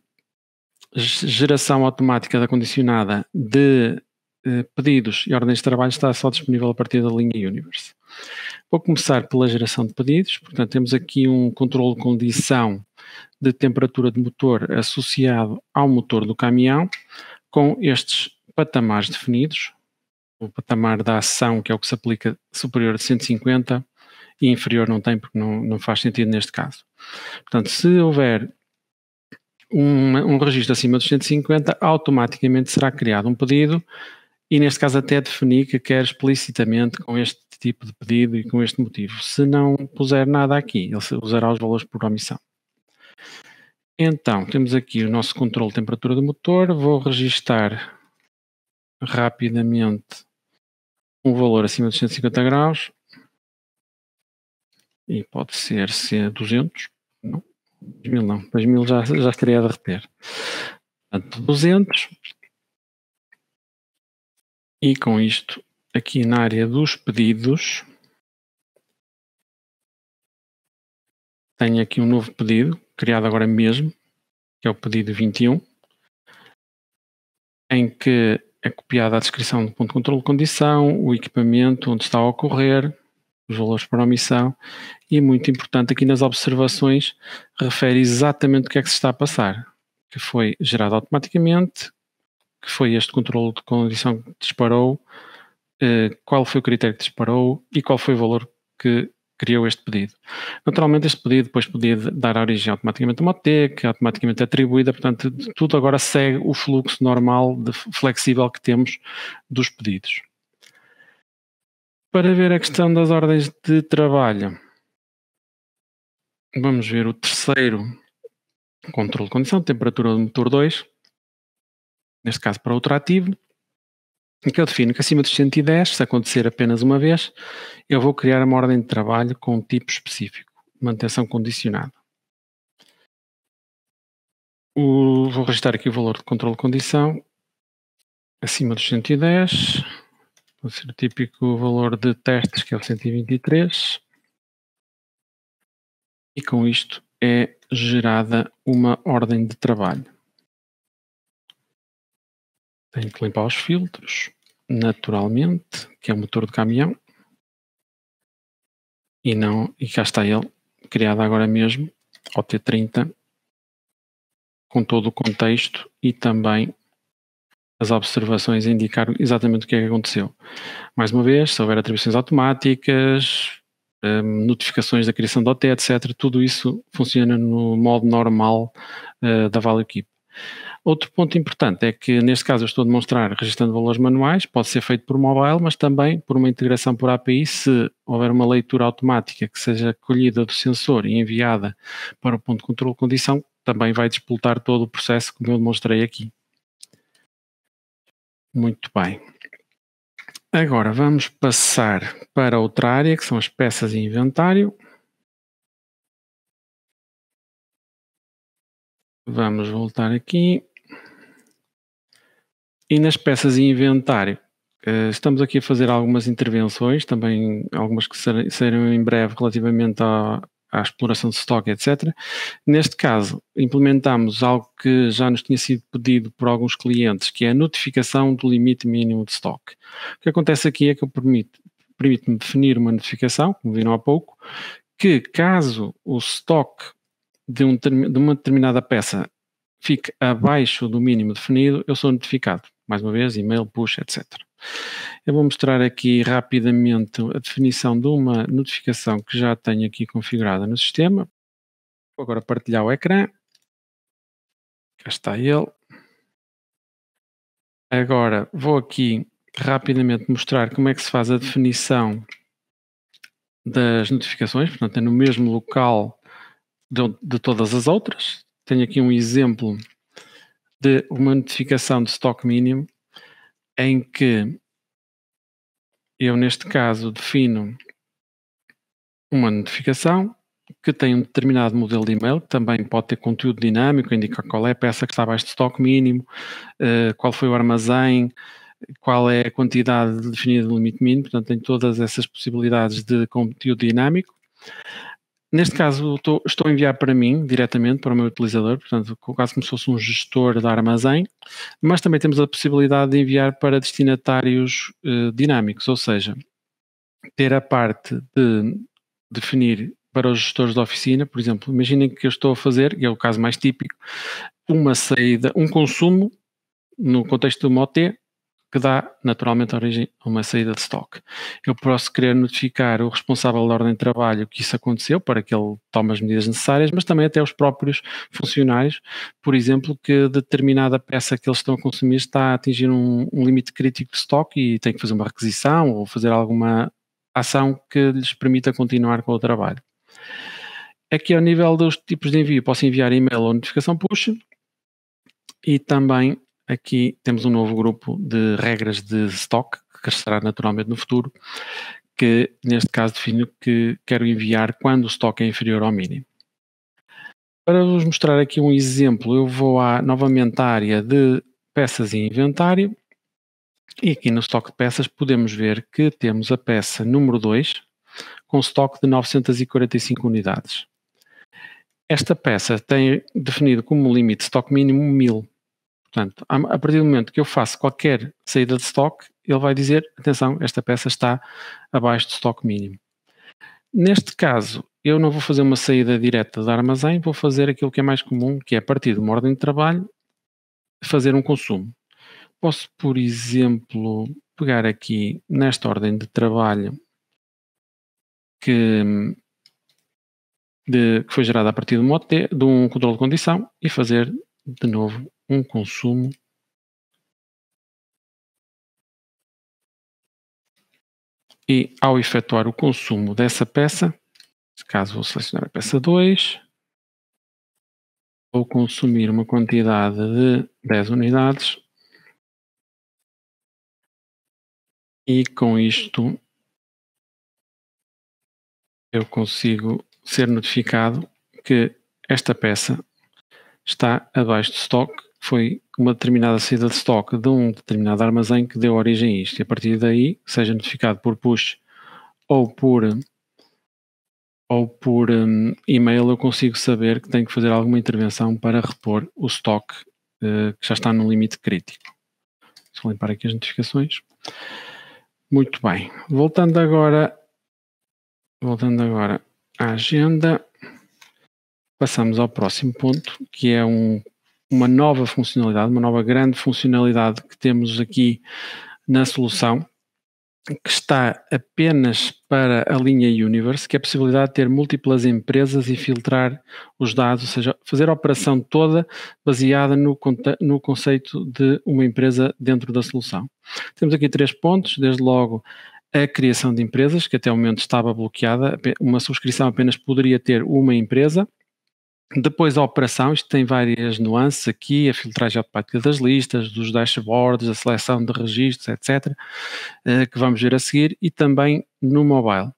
geração automática da condicionada de pedidos e ordens de trabalho está só disponível a partir da linha Universe. Vou começar pela geração de pedidos, portanto temos aqui um controle de condição de temperatura de motor associado ao motor do caminhão, com estes patamares definidos, o patamar da ação, que é o que se aplica, superior a 150, e inferior não tem, porque não faz sentido neste caso. Portanto, se houver um registro acima dos 150, automaticamente será criado um pedido, e neste caso até definir que quer explicitamente com este tipo de pedido e com este motivo. Se não puser nada aqui, ele usará os valores por omissão. Então, temos aqui o nosso controle de temperatura do motor, vou registar rapidamente um valor acima dos 150 graus, e pode ser 200, não, 2000 não, 2000 já estaria a derreter. Portanto, 200, e com isto, aqui na área dos pedidos, tenho aqui um novo pedido, criado agora mesmo, que é o pedido 21, em que é copiada a descrição do ponto de controle de condição, o equipamento onde está a ocorrer, os valores por omissão, e muito importante aqui nas observações, refere exatamente o que é que se está a passar, que foi gerado automaticamente, que foi este controle de condição que disparou, qual foi o critério que disparou e qual foi o valor que criou este pedido. Naturalmente, este pedido depois podia dar origem automaticamente a uma OT, que é automaticamente atribuída, portanto, tudo agora segue o fluxo normal, flexível que temos dos pedidos. Para ver a questão das ordens de trabalho, vamos ver o terceiro controle de condição, temperatura do motor 2, neste caso para outro ativo, em que eu defino que acima dos 110, se acontecer apenas uma vez, eu vou criar uma ordem de trabalho com um tipo específico, manutenção condicionada. Vou registrar aqui o valor de controle de condição, acima dos 110, vou ser o típico valor de testes, que é o 123, e com isto é gerada uma ordem de trabalho. Tenho que limpar os filtros, naturalmente, que é o motor de caminhão. E cá está ele, criado agora mesmo, ao T30, com todo o contexto e também as observações a indicar exatamente o que é que aconteceu. Mais uma vez, se houver atribuições automáticas, notificações da criação de OT, etc., tudo isso funciona no modo normal da Value Keep. Outro ponto importante é que, neste caso, eu estou a demonstrar registrando valores manuais, pode ser feito por mobile, mas também por uma integração por API, se houver uma leitura automática que seja colhida do sensor e enviada para o ponto de controle de condição, também vai disputar todo o processo como eu demonstrei aqui. Muito bem. Agora vamos passar para outra área, que são as peças e inventário. Vamos voltar aqui. E nas peças e inventário, estamos aqui a fazer algumas intervenções, também algumas que serão em breve relativamente à exploração de estoque, etc. Neste caso, implementamos algo que já nos tinha sido pedido por alguns clientes, que é a notificação do limite mínimo de estoque. O que acontece aqui é que permite-me definir uma notificação, como viram há pouco, que caso o estoque de uma determinada peça fique abaixo do mínimo definido, eu sou notificado. Mais uma vez, e-mail, push, etc. Eu vou mostrar aqui rapidamente a definição de uma notificação que já tenho aqui configurada no sistema. Vou agora partilhar o ecrã. Cá está ele. Agora vou aqui rapidamente mostrar como é que se faz a definição das notificações, portanto é no mesmo local de todas as outras. Tenho aqui um exemplo de uma notificação de estoque mínimo em que eu, neste caso, defino uma notificação que tem um determinado modelo de e-mail, que também pode ter conteúdo dinâmico, indica qual é a peça que está abaixo de estoque mínimo, qual foi o armazém, qual é a quantidade definida do limite mínimo, portanto tem todas essas possibilidades de conteúdo dinâmico. Neste caso estou a enviar para mim, diretamente para o meu utilizador, portanto quase como se fosse um gestor de armazém, mas também temos a possibilidade de enviar para destinatários dinâmicos, ou seja, ter a parte de definir para os gestores da oficina, por exemplo, imaginem que eu estou a fazer, e é o caso mais típico, uma saída, um consumo no contexto de uma OT, que dá naturalmente origem a uma saída de estoque. Eu posso querer notificar o responsável da ordem de trabalho que isso aconteceu, para que ele tome as medidas necessárias, mas também até os próprios funcionários, por exemplo, que determinada peça que eles estão a consumir está a atingir um limite crítico de estoque e tem que fazer uma requisição ou fazer alguma ação que lhes permita continuar com o trabalho. Aqui ao nível dos tipos de envio, posso enviar e-mail ou notificação push, e também aqui temos um novo grupo de regras de stock, que crescerá naturalmente no futuro, que neste caso defino que quero enviar quando o stock é inferior ao mínimo. Para vos mostrar aqui um exemplo, eu vou novamente à área de peças e inventário, e aqui no estoque de peças podemos ver que temos a peça número 2, com estoque de 945 unidades. Esta peça tem definido como limite de estoque mínimo 1000. Portanto, a partir do momento que eu faço qualquer saída de estoque, ele vai dizer, atenção, esta peça está abaixo do estoque mínimo. Neste caso, eu não vou fazer uma saída direta de armazém, vou fazer aquilo que é mais comum, que é a partir de uma ordem de trabalho, fazer um consumo. Posso, por exemplo, pegar aqui nesta ordem de trabalho que foi gerada a partir de um controle de condição e fazer de novo um consumo e ao efetuar o consumo dessa peça, neste caso vou selecionar a peça 2, vou consumir uma quantidade de 10 unidades e com isto eu consigo ser notificado que esta peça está abaixo de stock, foi uma determinada saída de stock de um determinado armazém que deu origem a isto. E a partir daí, seja notificado por push ou por e-mail, eu consigo saber que tenho que fazer alguma intervenção para repor o stock que já está no limite crítico. Vou limpar aqui as notificações. Muito bem. Voltando agora à agenda, passamos ao próximo ponto, que é uma nova funcionalidade, uma nova grande funcionalidade que temos aqui na solução, que está apenas para a linha Universe, que é a possibilidade de ter múltiplas empresas e filtrar os dados, ou seja, fazer a operação toda baseada no conceito de uma empresa dentro da solução. Temos aqui 3 pontos, desde logo a criação de empresas, que até o momento estava bloqueada, uma subscrição apenas poderia ter uma empresa. Depois a operação, isto tem várias nuances aqui, a filtragem automática das listas, dos dashboards, a seleção de registros, etc., que vamos ver a seguir, e também no mobile.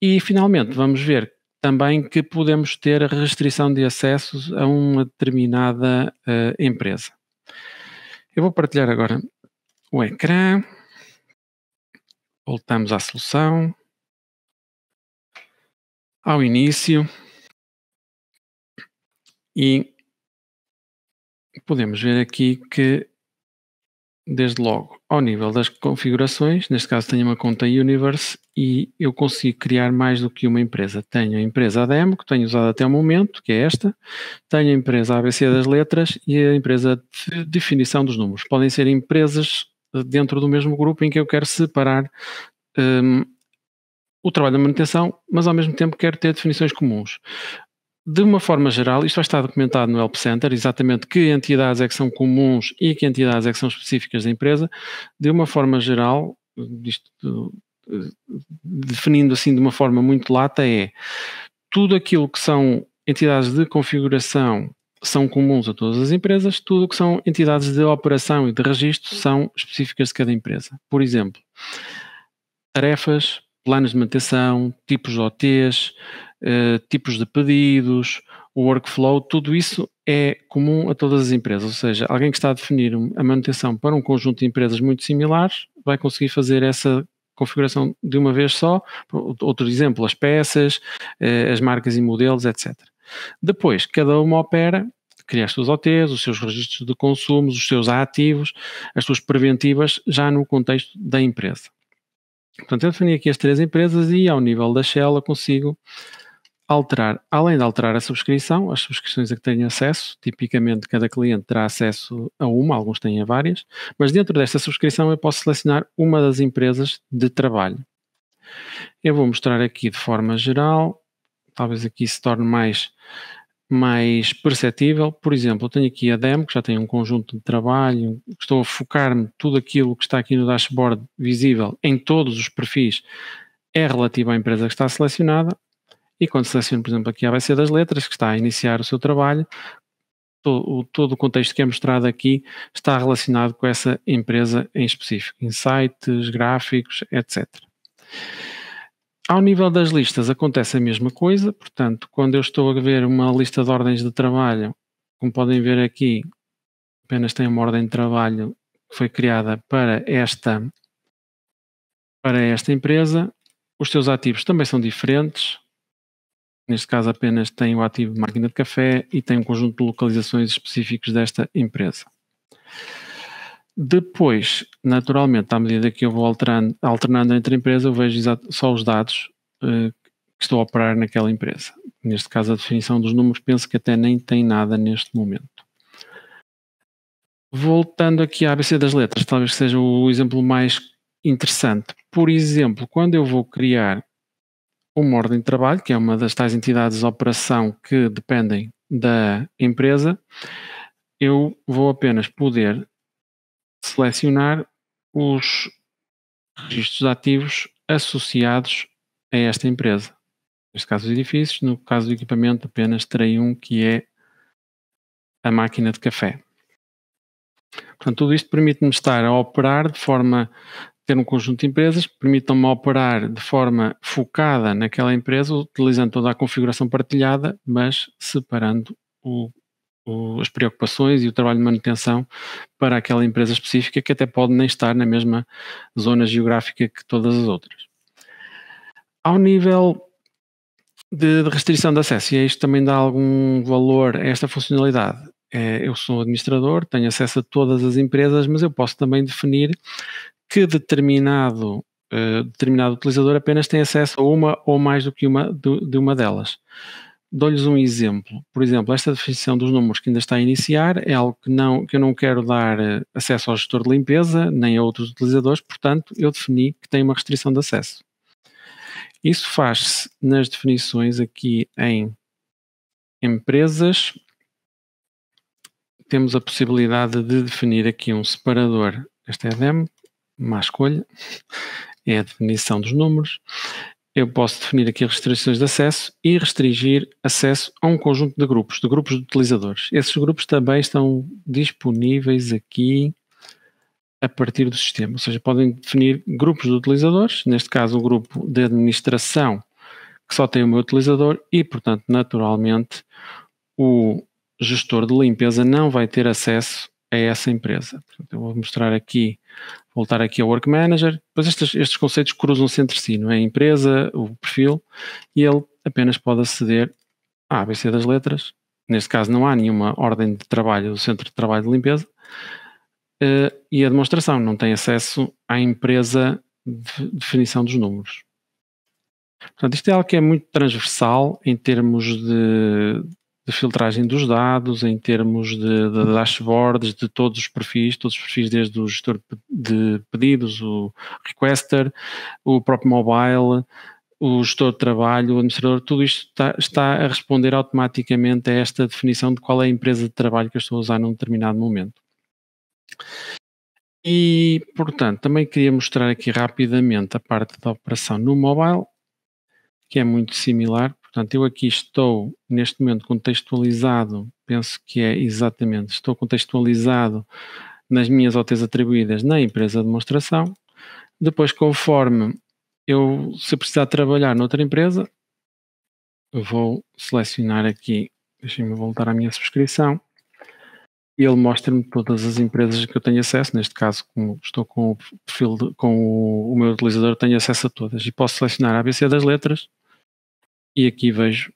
E finalmente vamos ver também que podemos ter a restrição de acessos a uma determinada empresa. Eu vou partilhar agora o ecrã, voltamos à solução, ao início, e podemos ver aqui que, desde logo, ao nível das configurações, neste caso tenho uma conta Universe e eu consigo criar mais do que uma empresa. Tenho a empresa ADEMO, que tenho usado até o momento, que é esta, tenho a empresa ABC das letras e a empresa de definição dos números. Podem ser empresas dentro do mesmo grupo em que eu quero separar o trabalho da manutenção, mas ao mesmo tempo quero ter definições comuns. De uma forma geral, isto vai estar documentado no Help Center, exatamente que entidades é que são comuns e que entidades é que são específicas da empresa. De uma forma geral, isto, definindo assim de uma forma muito lata, é tudo aquilo que são entidades de configuração são comuns a todas as empresas, tudo o que são entidades de operação e de registro são específicas de cada empresa. Por exemplo, tarefas, planos de manutenção, tipos de OTs, tipos de pedidos, o workflow, tudo isso é comum a todas as empresas, ou seja, alguém que está a definir a manutenção para um conjunto de empresas muito similares vai conseguir fazer essa configuração de uma vez só. Outro exemplo, as peças, as marcas e modelos, etc. Depois, cada uma opera, cria as suas OTs, os seus registros de consumos, os seus ativos, as suas preventivas, já no contexto da empresa. Portanto, eu defini aqui as 3 empresas e ao nível da Shell eu consigo alterar, além de alterar a subscrição, as subscrições a que tenho acesso, tipicamente cada cliente terá acesso a uma, alguns têm a várias, mas dentro desta subscrição eu posso selecionar uma das empresas de trabalho. Eu vou mostrar aqui de forma geral, talvez aqui se torne mais perceptível. Por exemplo, eu tenho aqui a demo, que já tem um conjunto de trabalho, estou a focar-me, tudo aquilo que está aqui no dashboard visível em todos os perfis é relativo à empresa que está selecionada, e quando seleciono, por exemplo, aqui a ABC das letras, que está a iniciar o seu trabalho, todo o contexto que é mostrado aqui está relacionado com essa empresa em específico, insights, gráficos, etc. Ao nível das listas acontece a mesma coisa, portanto, quando eu estou a ver uma lista de ordens de trabalho, como podem ver aqui, apenas tem uma ordem de trabalho que foi criada para esta empresa. Os seus ativos também são diferentes. Neste caso apenas tem o ativo de máquina de café e tem um conjunto de localizações específicos desta empresa. Depois, naturalmente, à medida que eu vou alternando entre empresas, eu vejo só os dados que estou a operar naquela empresa. Neste caso, a definição dos números, penso que até nem tem nada neste momento. Voltando aqui à ABC das letras, talvez seja o exemplo mais interessante. Por exemplo, quando eu vou criar uma ordem de trabalho, que é uma das tais entidades de operação que dependem da empresa, eu vou apenas poder selecionar os registros ativos associados a esta empresa. Neste caso, os edifícios. No caso do equipamento, apenas terei um, que é a máquina de café. Portanto, tudo isto permite-me estar a operar de forma, ter um conjunto de empresas, permitam-me operar de forma focada naquela empresa, utilizando toda a configuração partilhada, mas separando as preocupações e o trabalho de manutenção para aquela empresa específica, que até pode nem estar na mesma zona geográfica que todas as outras. Ao nível de restrição de acesso, e isto também dá algum valor a esta funcionalidade. Eu sou administrador, tenho acesso a todas as empresas, mas eu posso também definir que determinado utilizador apenas tem acesso a uma ou mais do que de uma delas. Dou-lhes um exemplo. Por exemplo, esta definição dos números que ainda está a iniciar é algo que eu não quero dar acesso ao gestor de limpeza, nem a outros utilizadores, portanto, eu defini que tem uma restrição de acesso. Isso faz-se nas definições aqui em empresas. Temos a possibilidade de definir aqui um separador. Esta é a demo, má escolha, é a definição dos números. Eu posso definir aqui restrições de acesso e restringir acesso a um conjunto de grupos de utilizadores. Esses grupos também estão disponíveis aqui a partir do sistema, ou seja, podem definir grupos de utilizadores, neste caso o grupo de administração, que só tem o meu utilizador e, portanto, naturalmente, o gestor de limpeza não vai ter acesso a essa empresa. Portanto, eu vou mostrar aqui, voltar aqui ao Work Manager, depois estes conceitos cruzam-se entre si, não é? A empresa, o perfil, e ele apenas pode aceder à ABC das letras. Neste caso não há nenhuma ordem de trabalho do Centro de Trabalho de Limpeza, e a demonstração não tem acesso à empresa de definição dos números. Portanto, isto é algo que é muito transversal em termos de filtragem dos dados, em termos de dashboards, de todos os perfis desde o gestor de pedidos, o requester, o próprio mobile, o gestor de trabalho, o administrador, tudo isto está a responder automaticamente a esta definição de qual é a empresa de trabalho que eu estou a usar num determinado momento. E, portanto, também queria mostrar aqui rapidamente a parte da operação no mobile, que é muito similar. Portanto, eu aqui estou, neste momento, contextualizado, penso que é exatamente, estou contextualizado nas minhas OTs atribuídas na empresa de demonstração. Depois, conforme se precisar trabalhar noutra empresa, vou selecionar aqui, deixem-me voltar à minha subscrição, e ele mostra-me todas as empresas que eu tenho acesso. Neste caso, como estou com o perfil, com o meu utilizador, tenho acesso a todas. E posso selecionar a ABC das letras, e aqui vejo,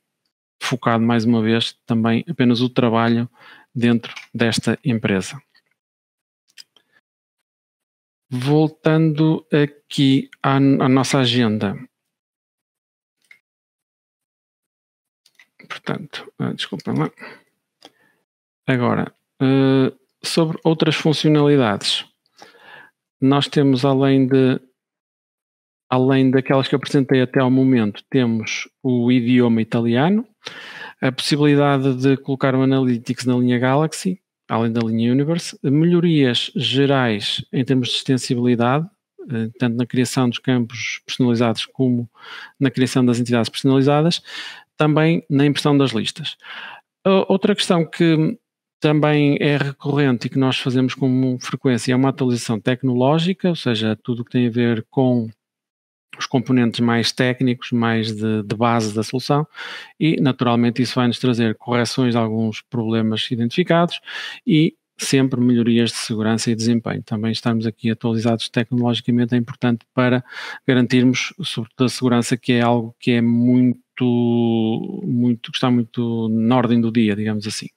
focado mais uma vez, também apenas o trabalho dentro desta empresa. Voltando aqui à nossa agenda. Portanto, desculpem lá. Agora, sobre outras funcionalidades, nós temos, além daquelas que apresentei até ao momento, temos o idioma italiano, a possibilidade de colocar o Analytics na linha Galaxy, além da linha Universe, melhorias gerais em termos de extensibilidade, tanto na criação dos campos personalizados como na criação das entidades personalizadas, também na impressão das listas. Outra questão que também é recorrente e que nós fazemos com frequência é uma atualização tecnológica, ou seja, tudo o que tem a ver com os componentes mais técnicos, mais de base da solução, e naturalmente isso vai nos trazer correções de alguns problemas identificados e sempre melhorias de segurança e desempenho. Também estarmos aqui atualizados tecnologicamente é importante para garantirmos, sobretudo, a segurança, que é algo que é que está muito na ordem do dia, digamos assim.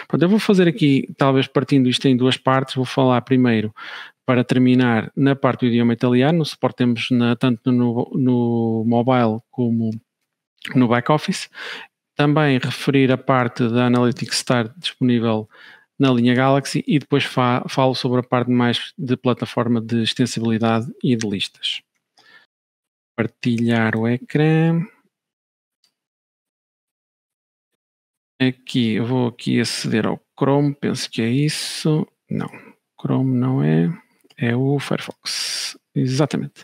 Pronto, eu vou fazer aqui, talvez partindo isto em duas partes, vou falar primeiro, para terminar, na parte do idioma italiano. O suporte temos tanto no mobile como no back-office. Também referir a parte da Analytics estar disponível na linha Galaxy e depois falo sobre a parte mais de plataforma de extensibilidade e de listas. Partilhar o ecrã. Aqui, eu vou aqui aceder ao Chrome, penso que é isso. Não, Chrome não é, é o Firefox. Exatamente.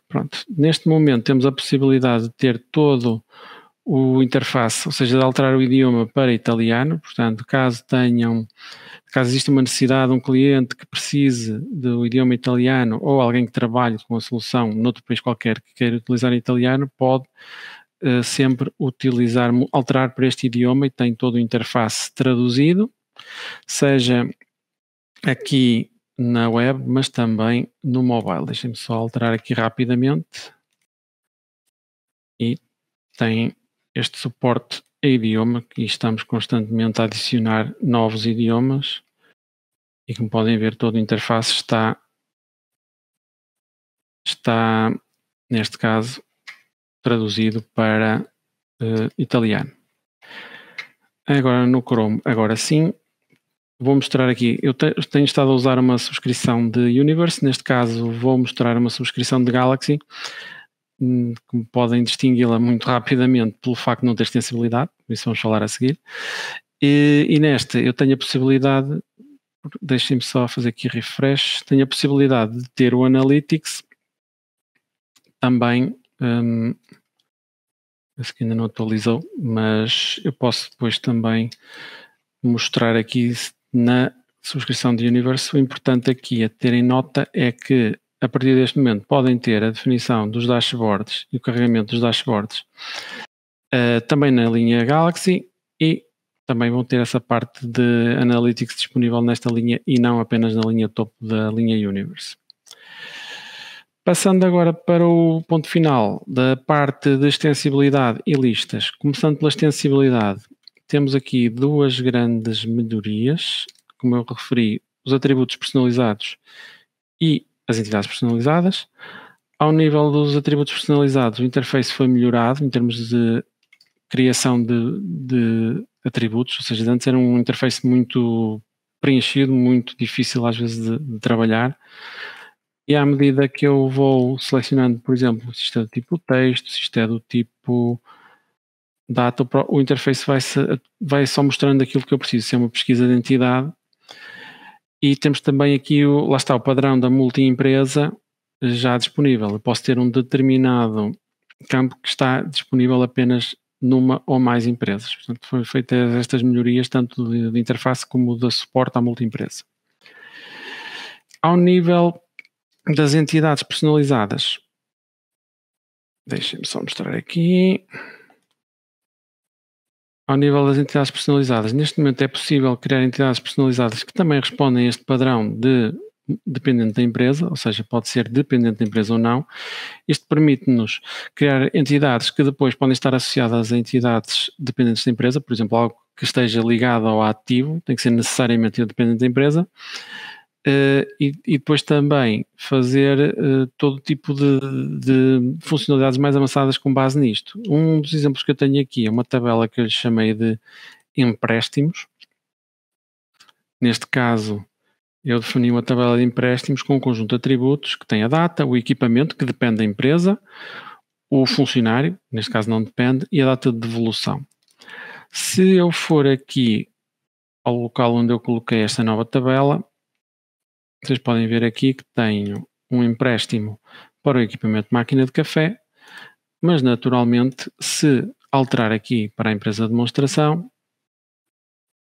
Pronto, neste momento temos a possibilidade de ter todo o interface, ou seja, de alterar o idioma para italiano. Portanto, caso exista uma necessidade de um cliente que precise do idioma italiano ou alguém que trabalhe com a solução noutro país qualquer que queira utilizar italiano, pode sempre alterar para este idioma e tem todo o interface traduzido, seja aqui na web, mas também no mobile. Deixem-me só alterar aqui rapidamente e tem este suporte a idioma, que estamos constantemente a adicionar novos idiomas e como podem ver todo o interface está neste caso traduzido para italiano. Agora no Chrome, agora sim, vou mostrar aqui, eu tenho estado a usar uma subscrição de Universe, neste caso vou mostrar uma subscrição de Galaxy, como podem distingui-la muito rapidamente pelo facto de não ter extensibilidade, isso vamos falar a seguir, e nesta eu tenho a possibilidade, deixem-me só fazer aqui refresh, tenho a possibilidade de ter o Analytics também, esse que ainda não atualizou, mas eu posso depois também mostrar aqui na subscrição de Universe. O importante aqui a ter em nota é que a partir deste momento podem ter a definição dos dashboards e o carregamento dos dashboards também na linha Galaxy e também vão ter essa parte de Analytics disponível nesta linha e não apenas na linha topo da linha Universe. Passando agora para o ponto final da parte de extensibilidade e listas. Começando pela extensibilidade, temos aqui duas grandes melhorias, como eu referi, os atributos personalizados e as entidades personalizadas. Ao nível dos atributos personalizados, o interface foi melhorado em termos de criação de atributos, ou seja, antes era um interface muito preenchido, muito difícil às vezes de trabalhar. E à medida que eu vou selecionando, por exemplo, se isto é do tipo texto, se isto é do tipo data, o interface vai só mostrando aquilo que eu preciso, se é uma pesquisa de entidade. E temos também aqui, lá está, o padrão da multi-empresa já disponível. Eu posso ter um determinado campo que está disponível apenas numa ou mais empresas. Portanto, foram feitas estas melhorias tanto de interface como de suporte à multi-empresa. Ao nível das entidades personalizadas, deixem-me só mostrar aqui. Ao nível das entidades personalizadas, neste momento é possível criar entidades personalizadas que também respondem a este padrão de dependente da empresa, ou seja, pode ser dependente da empresa ou não. Isto permite-nos criar entidades que depois podem estar associadas a entidades dependentes da empresa, por exemplo, algo que esteja ligado ao ativo, tem que ser necessariamente dependente da empresa. E depois também fazer todo tipo de funcionalidades mais avançadas com base nisto. Um dos exemplos que eu tenho aqui é uma tabela que eu lhe chamei de empréstimos. Neste caso, eu defini uma tabela de empréstimos com um conjunto de atributos que tem a data, o equipamento, que depende da empresa, o funcionário, neste caso não depende, e a data de devolução. Se eu for aqui ao local onde eu coloquei esta nova tabela, vocês podem ver aqui que tenho um empréstimo para o equipamento de máquina de café, mas naturalmente, se alterar aqui para a empresa de demonstração,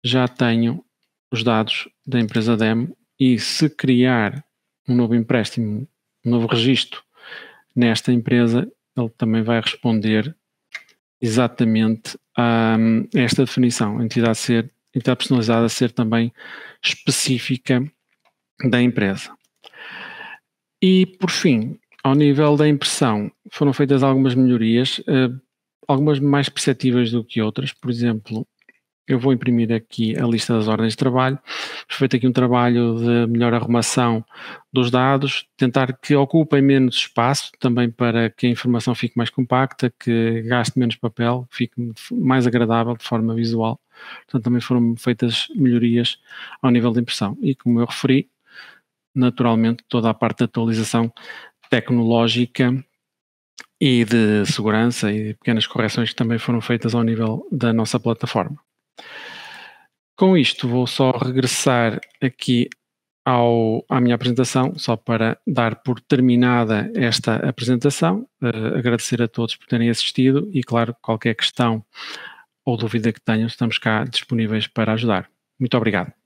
já tenho os dados da empresa demo e se criar um novo empréstimo, um novo registro nesta empresa, ele também vai responder exatamente a esta definição, a entidade personalizada a ser também específica da empresa. E por fim, ao nível da impressão, foram feitas algumas melhorias, algumas mais perceptíveis do que outras. Por exemplo, eu vou imprimir aqui a lista das ordens de trabalho, feito aqui um trabalho de melhor arrumação dos dados, tentar que ocupem menos espaço, também para que a informação fique mais compacta, que gaste menos papel, fique mais agradável de forma visual. Portanto, também foram feitas melhorias ao nível de impressão. E como eu referi, naturalmente toda a parte de atualização tecnológica e de segurança e pequenas correções que também foram feitas ao nível da nossa plataforma. Com isto, vou só regressar aqui à minha apresentação, só para dar por terminada esta apresentação, agradecer a todos por terem assistido e, claro, qualquer questão ou dúvida que tenham, estamos cá disponíveis para ajudar. Muito obrigado.